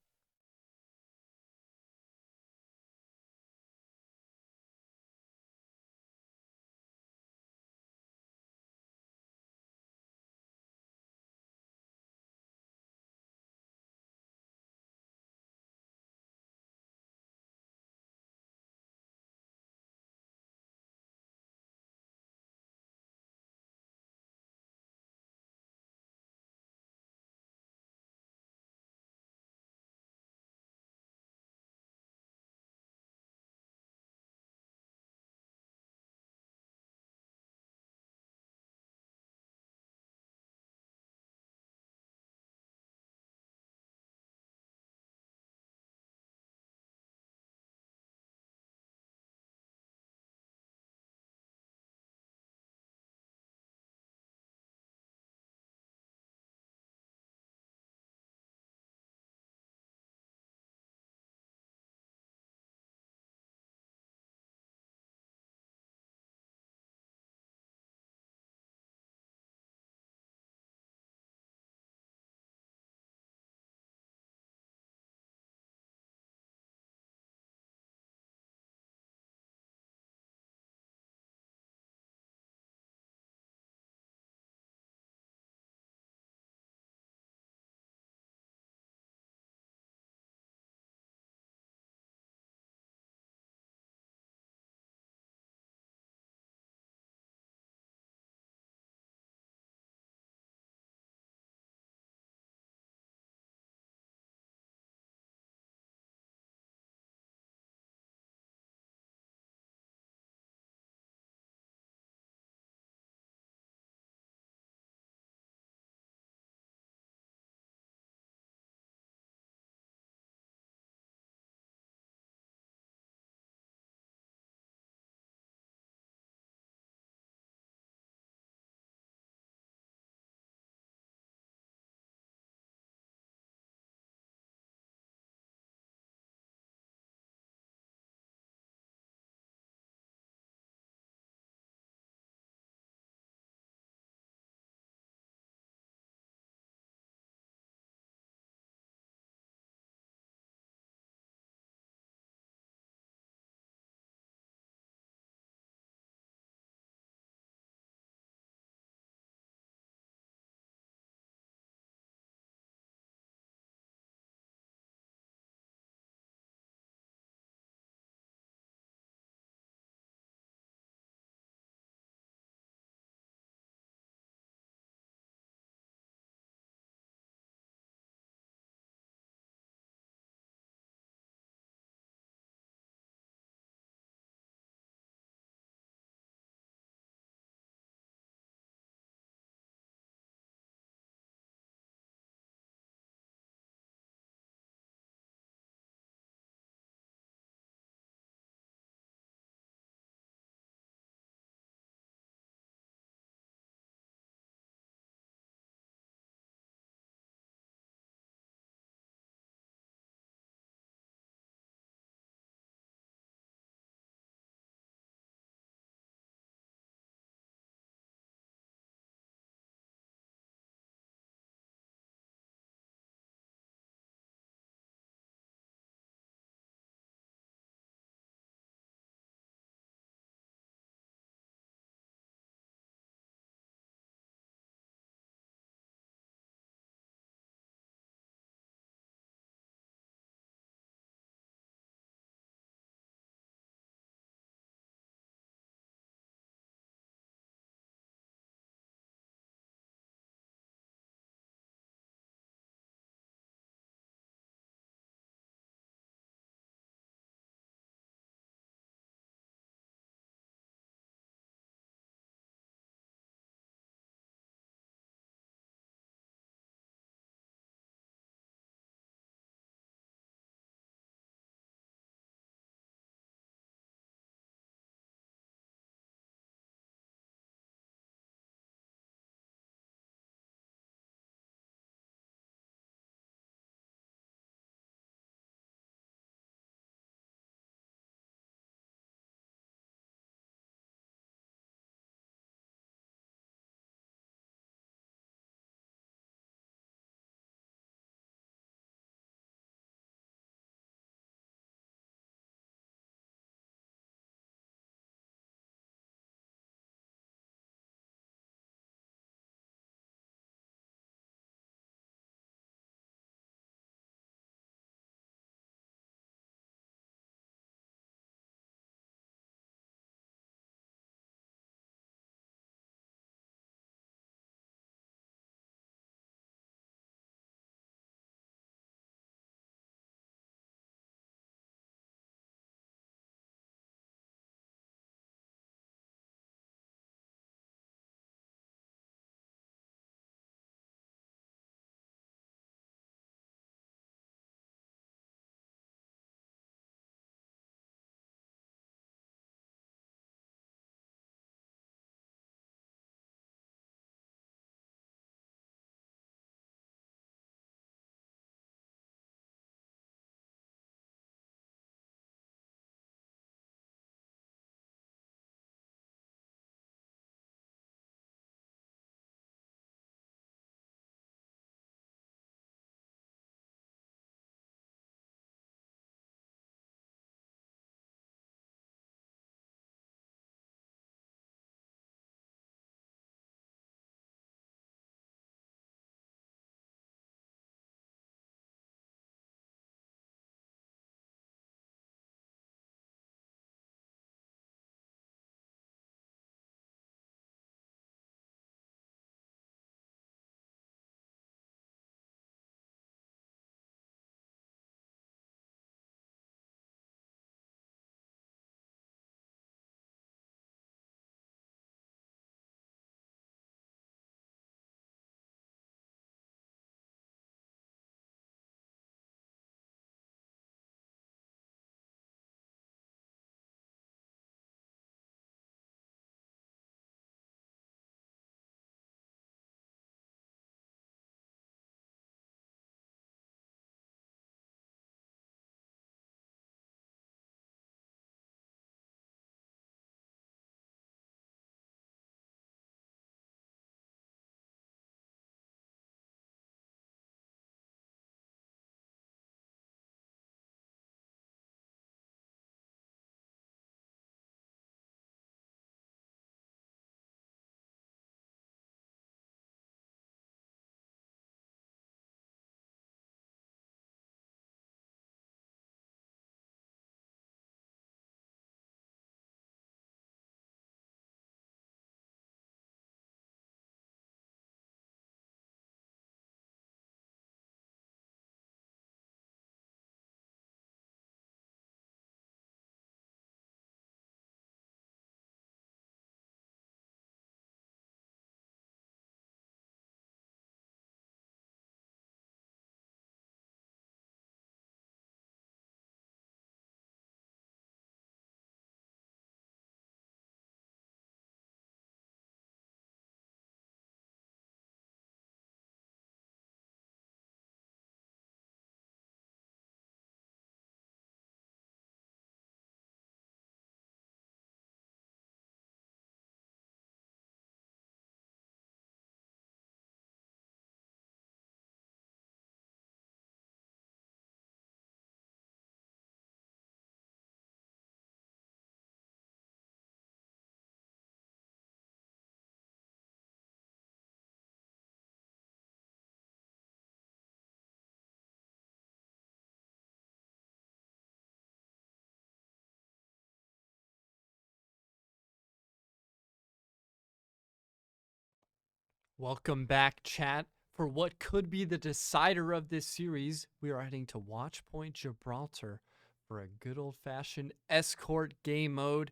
Welcome back, chat. For what could be the decider of this series, we are heading to Watch Point Gibraltar for a good old-fashioned escort game mode.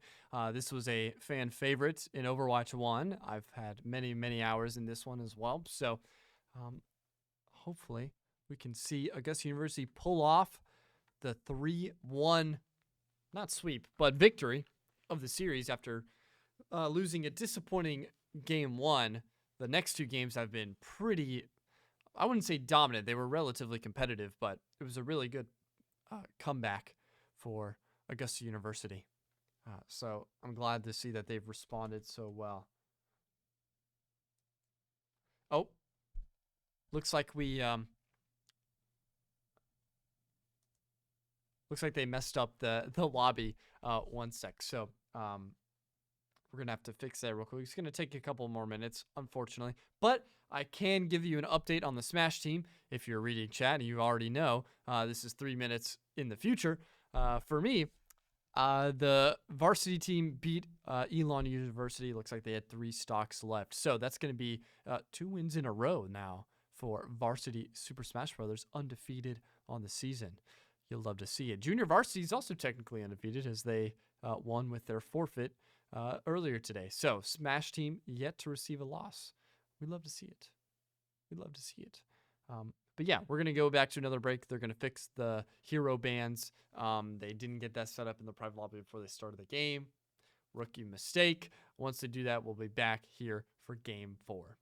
This was a fan favorite in Overwatch 1. I've had many, many hours in this one as well. So hopefully we can see Augusta University pull off the 3-1, not sweep, but victory of the series after losing a disappointing game 1. The next 2 games have been pretty, I wouldn't say dominant. They were relatively competitive, but it was a really good comeback for Augusta University. So I'm glad to see that they've responded so well. Oh, looks like looks like they messed up the lobby 1 sec. So we're going to have to fix that real quick. It's going to take a couple more minutes, unfortunately. But I can give you an update on the Smash team. If you're reading chat and you already know, this is 3 minutes in the future. For me, the varsity team beat Elon University. Looks like they had 3 stocks left. So that's going to be 2 wins in a row now for varsity Super Smash Brothers, undefeated on the season. You'll love to see it. Junior varsity is also technically undefeated as they won with their forfeit earlier today. So Smash team yet to receive a loss. We'd love to see it. We'd love to see it. But yeah, we're going to go back to another break. They're going to fix the hero bans. They didn't get that set up in the private lobby before they started the game. Rookie mistake. Once they do that, we'll be back here for game 4.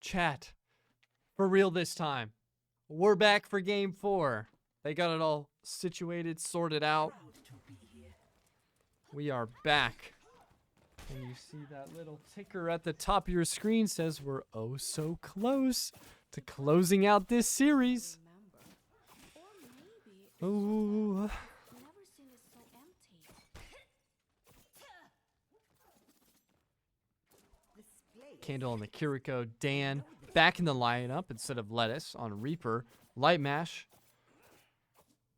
Chat. For real this time. We're back for game 4. They got it all situated, sorted out. We are back. And you see that little ticker at the top of your screen says we're oh so close to closing out this series. Ooh. Candle on the Kiriko. Dan back in the lineup instead of Lettuce on Reaper. Light Mash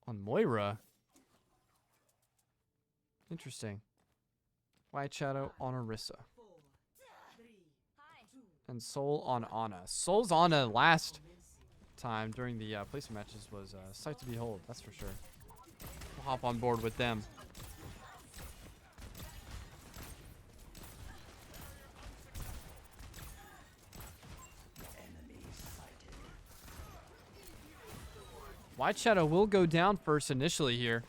on Moira. Interesting. White Shadow on Orisa. And Soul on Ana. Soul's Ana last time during the placement matches was a sight to behold, that's for sure. We'll hop on board with them. White Shadow will go down first initially here.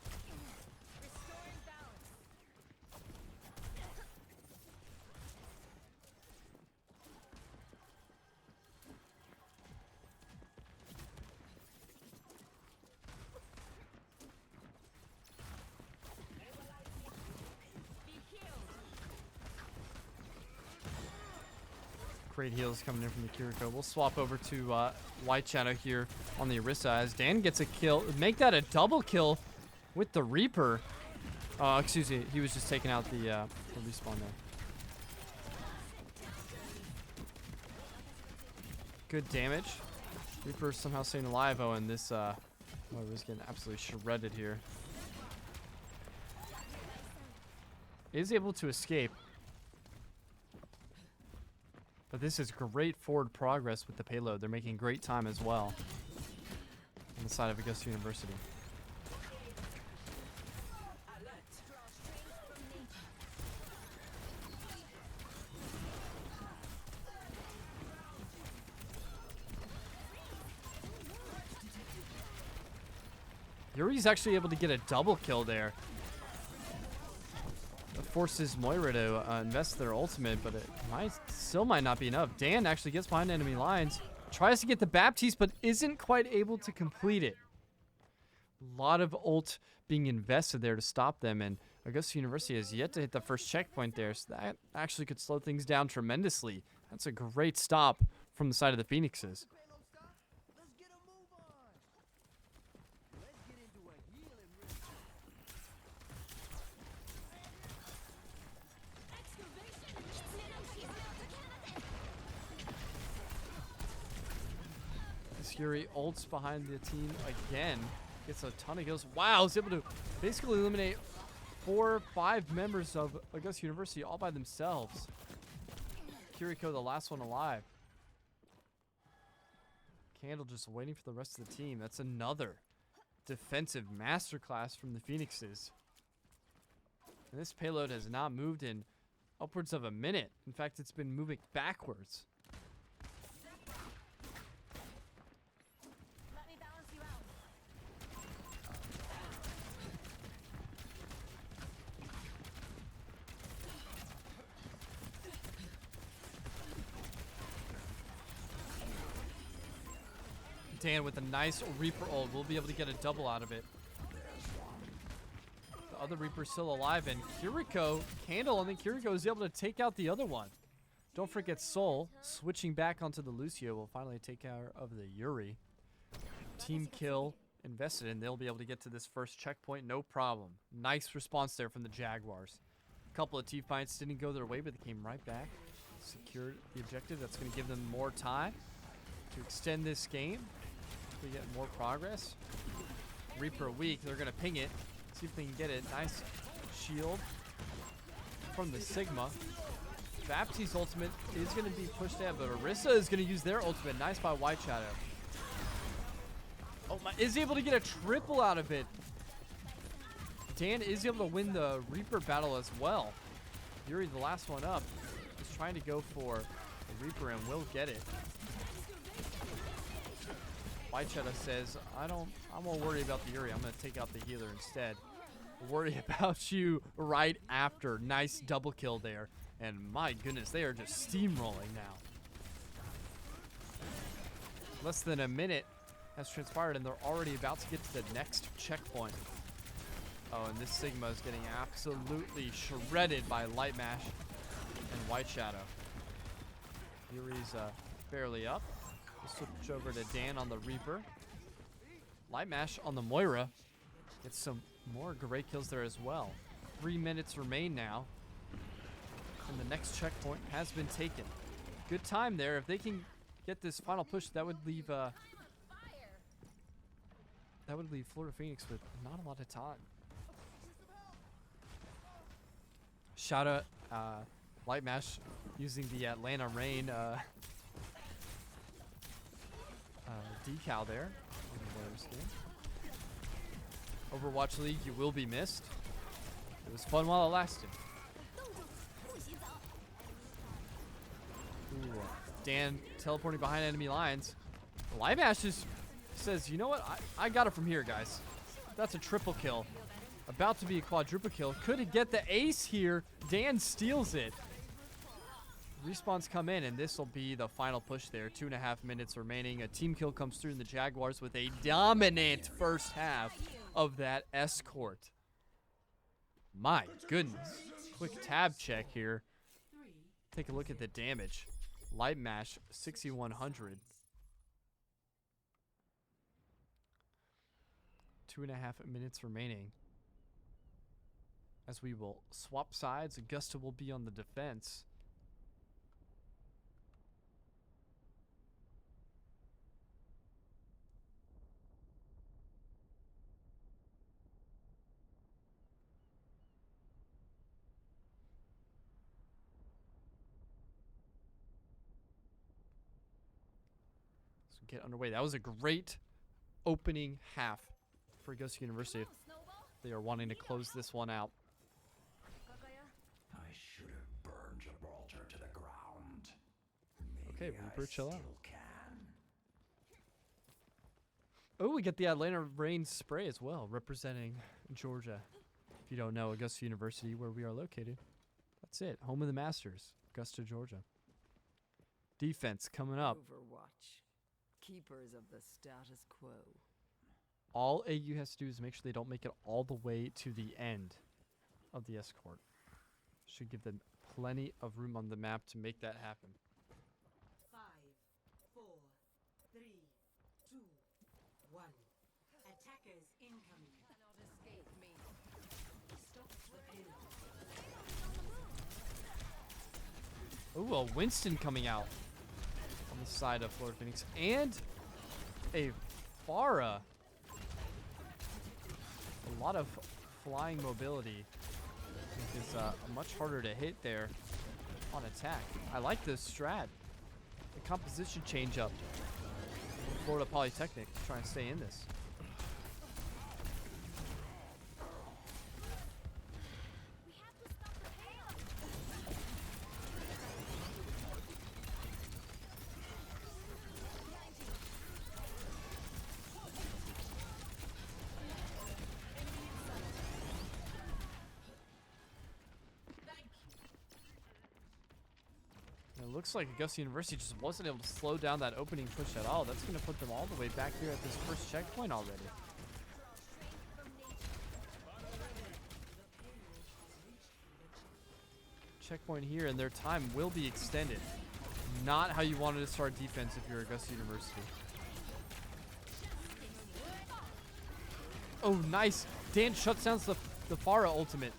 Great heals coming in from the Kiriko. We'll swap over to White Shadow here on the Orisa as Dan gets a kill. Make that a double kill with the Reaper. Excuse me. He was just taking out the respawn there. Good damage. Reaper somehow staying alive. Oh, and this was getting absolutely shredded here. Is able to escape. But this is great forward progress with the payload. They're making great time as well on the side of Augusta University. Yuri's actually able to get a double kill there. Forces Moira to invest their ultimate, but it still might not be enough. Dan actually gets behind enemy lines, tries to get the Baptiste, but isn't quite able to complete it. A lot of ult being invested there to stop them, and Augusta University has yet to hit the first checkpoint there, so that actually could slow things down tremendously. That's a great stop from the side of the Phoenixes. Yuri ults behind the team again. Gets a ton of kills. Wow, he's able to basically eliminate 4 or 5 members of Augusta University all by themselves. Kiriko, the last one alive. Candle just waiting for the rest of the team. That's another defensive masterclass from the Phoenixes. And this payload has not moved in upwards of a minute. In fact, it's been moving backwards. Dan with a nice Reaper ult. We'll be able to get a double out of it. The other Reaper's still alive, and Kiriko, Candle, and then Kiriko is able to take out the other one. Don't forget Soul, switching back onto the Lucio, will finally take care of the Yuri. Team kill invested, and they'll be able to get to this first checkpoint, no problem. Nice response there from the Jaguars. A couple of team fights didn't go their way, but they came right back. Secured the objective. That's going to give them more time to extend this game. We get more progress. Reaper weak. They're going to ping it. See if they can get it. Nice shield from the Sigma. Baptiste's ultimate is going to be pushed out, but Orisa is going to use their ultimate. Nice by White Shadow. Oh my, is able to get a triple out of it. Dan is able to win the Reaper battle as well. Yuri, the last one up, is trying to go for the Reaper and will get it. White Shadow says, I won't worry about the Yuri. I'm going to take out the healer instead. Worry about you right after. Nice double kill there. And my goodness, they are just steamrolling now. Less than a minute has transpired, and they're already about to get to the next checkpoint. Oh, and this Sigma is getting absolutely shredded by Light Mash and White Shadow. Fury's barely up. We'll switch over to Dan on the Reaper. Light Mash on the Moira. Gets some more great kills there as well. 3 minutes remain now. And the next checkpoint has been taken. Good time there. If they can get this final push, that would leave Florida Phoenix with not a lot of time. Shout out Light Mash using the Atlanta Rain decal there. Overwatch League, you will be missed. It was fun while it lasted. Ooh, Dan teleporting behind enemy lines. Light Mash just says, you know what? I got it from here, guys. That's a triple kill. About to be a quadruple kill. Could get the ace here. Dan steals it. Respawns come in, and this will be the final push there. 2.5 minutes remaining. A team kill comes through in the Jaguars with a dominant first half of that escort. My goodness. Quick tab check here. Take a look at the damage. Light Mash, 6,100. 2.5 minutes remaining. As we will swap sides, Augusta will be on the defense. So get underway. That was a great opening half for Augusta University if they are wanting to close this one out. I should have burned Gibraltar to the ground. Okay, Maybe Reaper, I chill out. still can. Oh, we get the Atlanta Rain spray as well, representing Georgia. If you don't know, Augusta University, where we are located. That's it. Home of the Masters, Augusta, Georgia. Defense coming up. Overwatch. Keepers of the status quo. All AU has to do is make sure they don't make it all the way to the end of the escort. Should give them plenty of room on the map to make that happen. 5, 4, 3, 2, 1. Attackers incoming. Cannot escape me. Stop the payload. Ooh, a Winston coming out on the side of Florida Phoenix. And a Farah. A lot of flying mobility. Is much harder to hit there on attack. I like this strat. The composition change up. Florida Polytechnic trying to stay in this. It looks like Augusta University just wasn't able to slow down that opening push at all. That's going to put them all the way back here at this first checkpoint already. Checkpoint here, and their time will be extended. Not how you wanted to start defense if you're Augusta University. Oh, nice. Dan shuts down the Farah ultimate.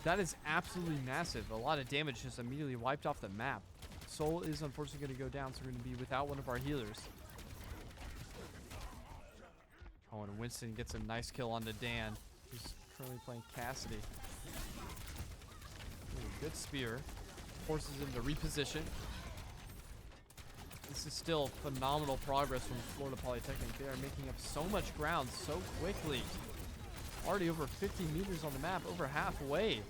That is absolutely massive. A lot of damage just immediately wiped off the map. Soul is unfortunately going to go down, so we're going to be without one of our healers. Oh, and Winston gets a nice kill onto Dan, who's currently playing Cassidy. Ooh, good spear. Forces him to reposition. This is still phenomenal progress from Florida Polytechnic. They are making up so much ground so quickly. Already over 50 meters on the map, over halfway.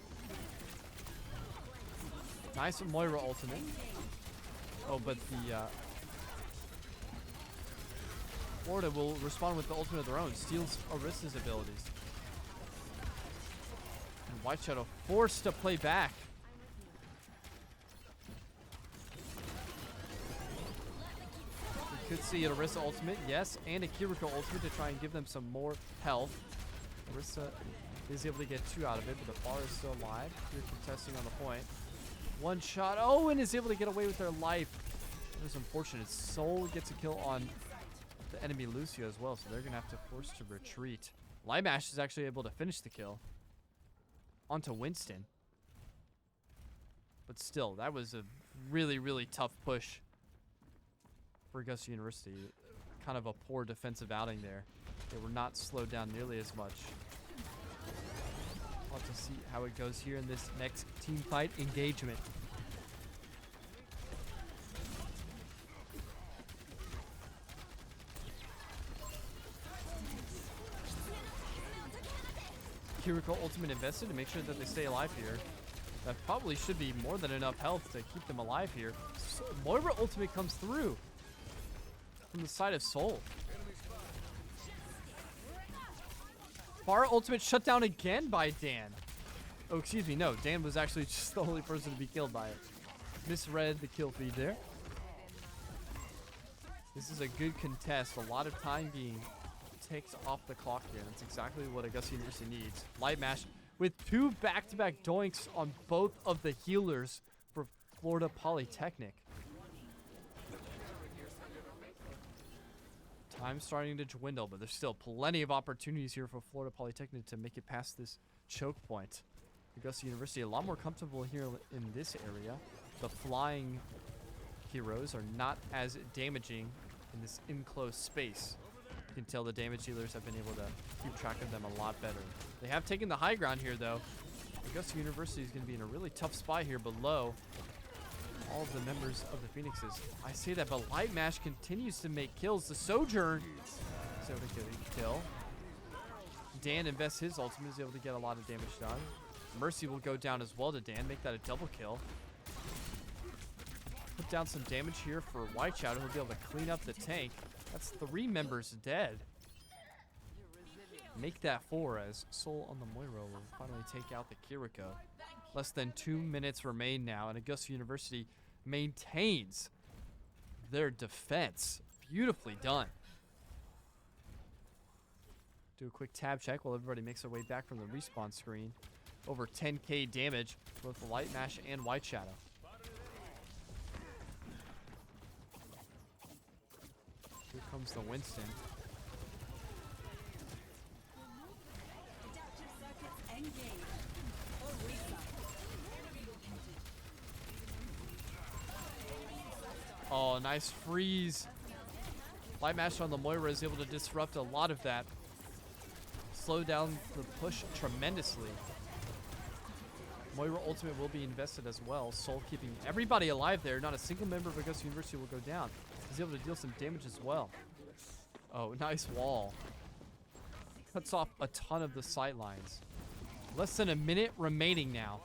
Nice Moira ultimate. Oh, but the Florida will respond with the ultimate of their own. Steals Arista's abilities. And White Shadow forced to play back. Could see an Orisa ultimate, yes, and a Kiriko ultimate to try and give them some more health. Orisa is able to get 2 out of it, but the bar is still alive. Here contesting on the point. One shot. Oh, and is able to get away with their life. It was unfortunate. Soul gets a kill on the enemy Lucio as well, so they're going to have to force to retreat. Limash is actually able to finish the kill onto Winston. But still, that was a really, really tough push for Augusta University. Kind of a poor defensive outing there. They were not slowed down nearly as much. We'll have to see how it goes here in this next team fight engagement. Kiriko ultimate invested to make sure that they stay alive here. That probably should be more than enough health to keep them alive here. So Moira ultimate comes through from the side of Soul. Bar ultimate shut down again by Dan. Oh, excuse me. No, Dan was actually just the only person to be killed by it. Misread the kill feed there. This is a good contest. A lot of time being takes off the clock here. That's exactly what Augusta University needs. Light Mash with 2 back-to-back doinks on both of the healers for Florida Polytechnic. Time starting to dwindle, but there's still plenty of opportunities here for Florida Polytechnic to make it past this choke point. Augusta University a lot more comfortable here in this area. The flying heroes are not as damaging in this enclosed space. You can tell the damage dealers have been able to keep track of them a lot better. They have taken the high ground here, though. Augusta University is going to be in a really tough spot here below all of the members of the Phoenixes. I say that, but Light Mash continues to make kills. The Sojourn is able to get a kill. Dan invests his ultimate, is able to get a lot of damage done. Mercy will go down as well to Dan, make that a double kill. Put down some damage here for White Shadow, who'll be able to clean up the tank. That's 3 members dead. Make that 4 as Soul on the Moira will finally take out the Kiriko. Less than 2 minutes remain now, and Augusta University maintains their defense. Beautifully done. Do a quick tab check while everybody makes their way back from the respawn screen. Over 10k damage, both the Light Mash and White Shadow. Here comes the Winston. Oh, nice freeze. Light Mash on the Moira is able to disrupt a lot of that. Slow down the push tremendously. Moira ultimate will be invested as well. Soul keeping everybody alive there. Not a single member of Augusta University will go down. He's able to deal some damage as well. Oh, nice wall. Cuts off a ton of the sight lines. Less than a minute remaining now.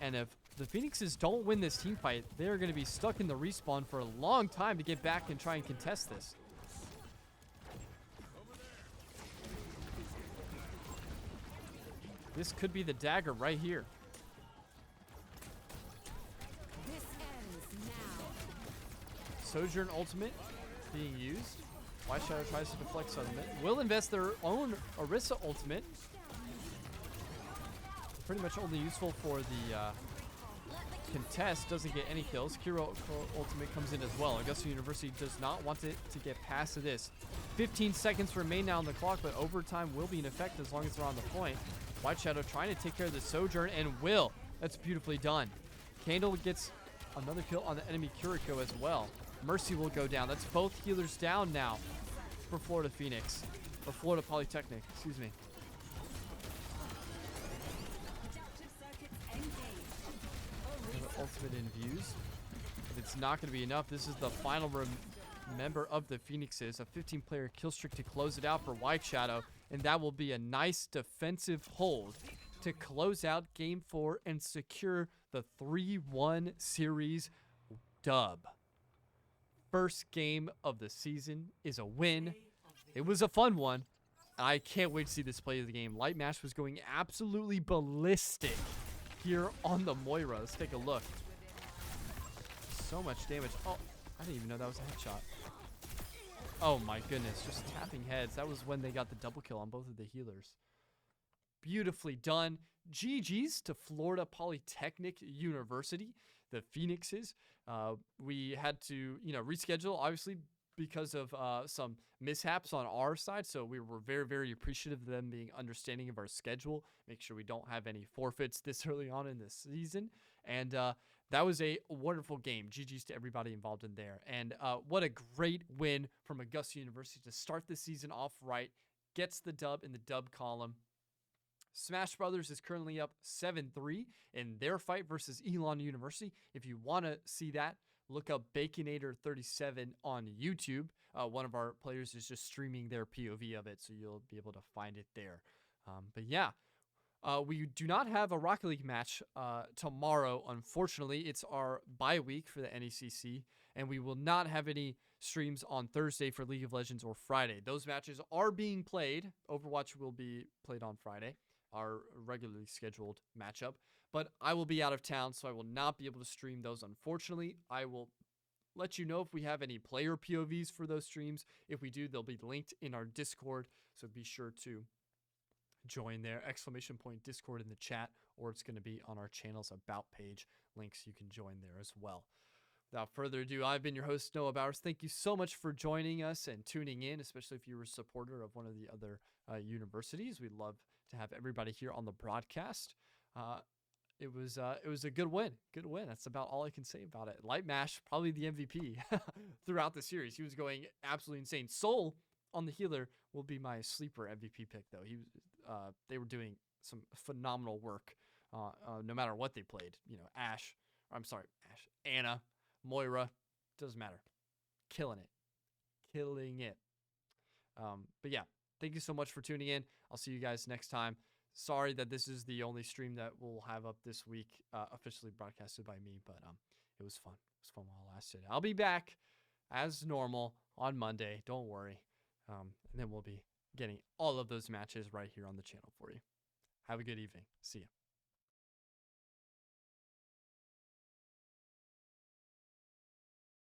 And if the Phoenixes don't win this team fight, they're going to be stuck in the respawn for a long time to get back and try and contest this. This could be the dagger right here. This ends now. Sojourn ultimate being used. White Shadow tries to deflect settlement. Will invest their own Orisa ultimate. Pretty much only useful for the contest. Doesn't get any kills. Kiro ultimate comes in as well. Augusta University does not want it to get past this. 15 seconds remain now on the clock, but overtime will be in effect as long as they're on the point. White Shadow trying to take care of the Sojourn, and will. That's beautifully done. Candle gets another kill on the enemy Kiriko as well. Mercy will go down. That's both healers down now for Florida Phoenix. Or Florida Polytechnic, excuse me. Ultimate infused. But it's not going to be enough. This is the final member of the Phoenixes. A 15-player kill streak to close it out for White Shadow. And that will be a nice defensive hold to close out Game 4 and secure the 3-1 series dub. First game of the season is a win. It was a fun one. I can't wait to see this play of the game. Light Mash was going absolutely ballistic here on the Moira. Let's take a look. So much damage. Oh, I didn't even know that was a headshot. Oh my goodness, just tapping heads. That was when they got the double kill on both of the healers. Beautifully done. GG's to Florida Polytechnic University, the Phoenixes. We had to, reschedule, obviously, because of some mishaps on our side. So we were very, very appreciative of them being understanding of our schedule. Make sure we don't have any forfeits this early on in the season. And that was a wonderful game. GG's to everybody involved in there. And what a great win from Augusta University to start the season off right. Gets the dub in the dub column. Smash Brothers is currently up 7-3 in their fight versus Elon University. If you want to see that, look up Baconator37 on YouTube. One of our players is just streaming their POV of it, so you'll be able to find it there. But yeah, we do not have a Rocket League match tomorrow, unfortunately. It's our bye week for the NECC, and we will not have any streams on Thursday for League of Legends or Friday. Those matches are being played. Overwatch will be played on Friday, our regularly scheduled matchup. But I will be out of town, so I will not be able to stream those, unfortunately. I will let you know if we have any player POVs for those streams. If we do, they'll be linked in our Discord, so be sure to join there. !Discord in the chat, or it's going to be on our channel's About page. Links, you can join there as well. Without further ado, I've been your host, Noah Bowers. Thank you so much for joining us and tuning in, especially if you were a supporter of one of the other universities. We'd love to have everybody here on the broadcast. It was a good win. Good win. That's about all I can say about it. Lightmash, probably the MVP throughout the series. He was going absolutely insane. Soul on the healer will be my sleeper MVP pick, though. They were doing some phenomenal work no matter what they played. Anna, Moira, doesn't matter. Killing it. But yeah, thank you so much for tuning in. I'll see you guys next time. Sorry that this is the only stream that we'll have up this week, officially broadcasted by me, but it was fun. It was fun while it lasted. I'll be back as normal on Monday. Don't worry. And then we'll be getting all of those matches right here on the channel for you. Have a good evening. See ya.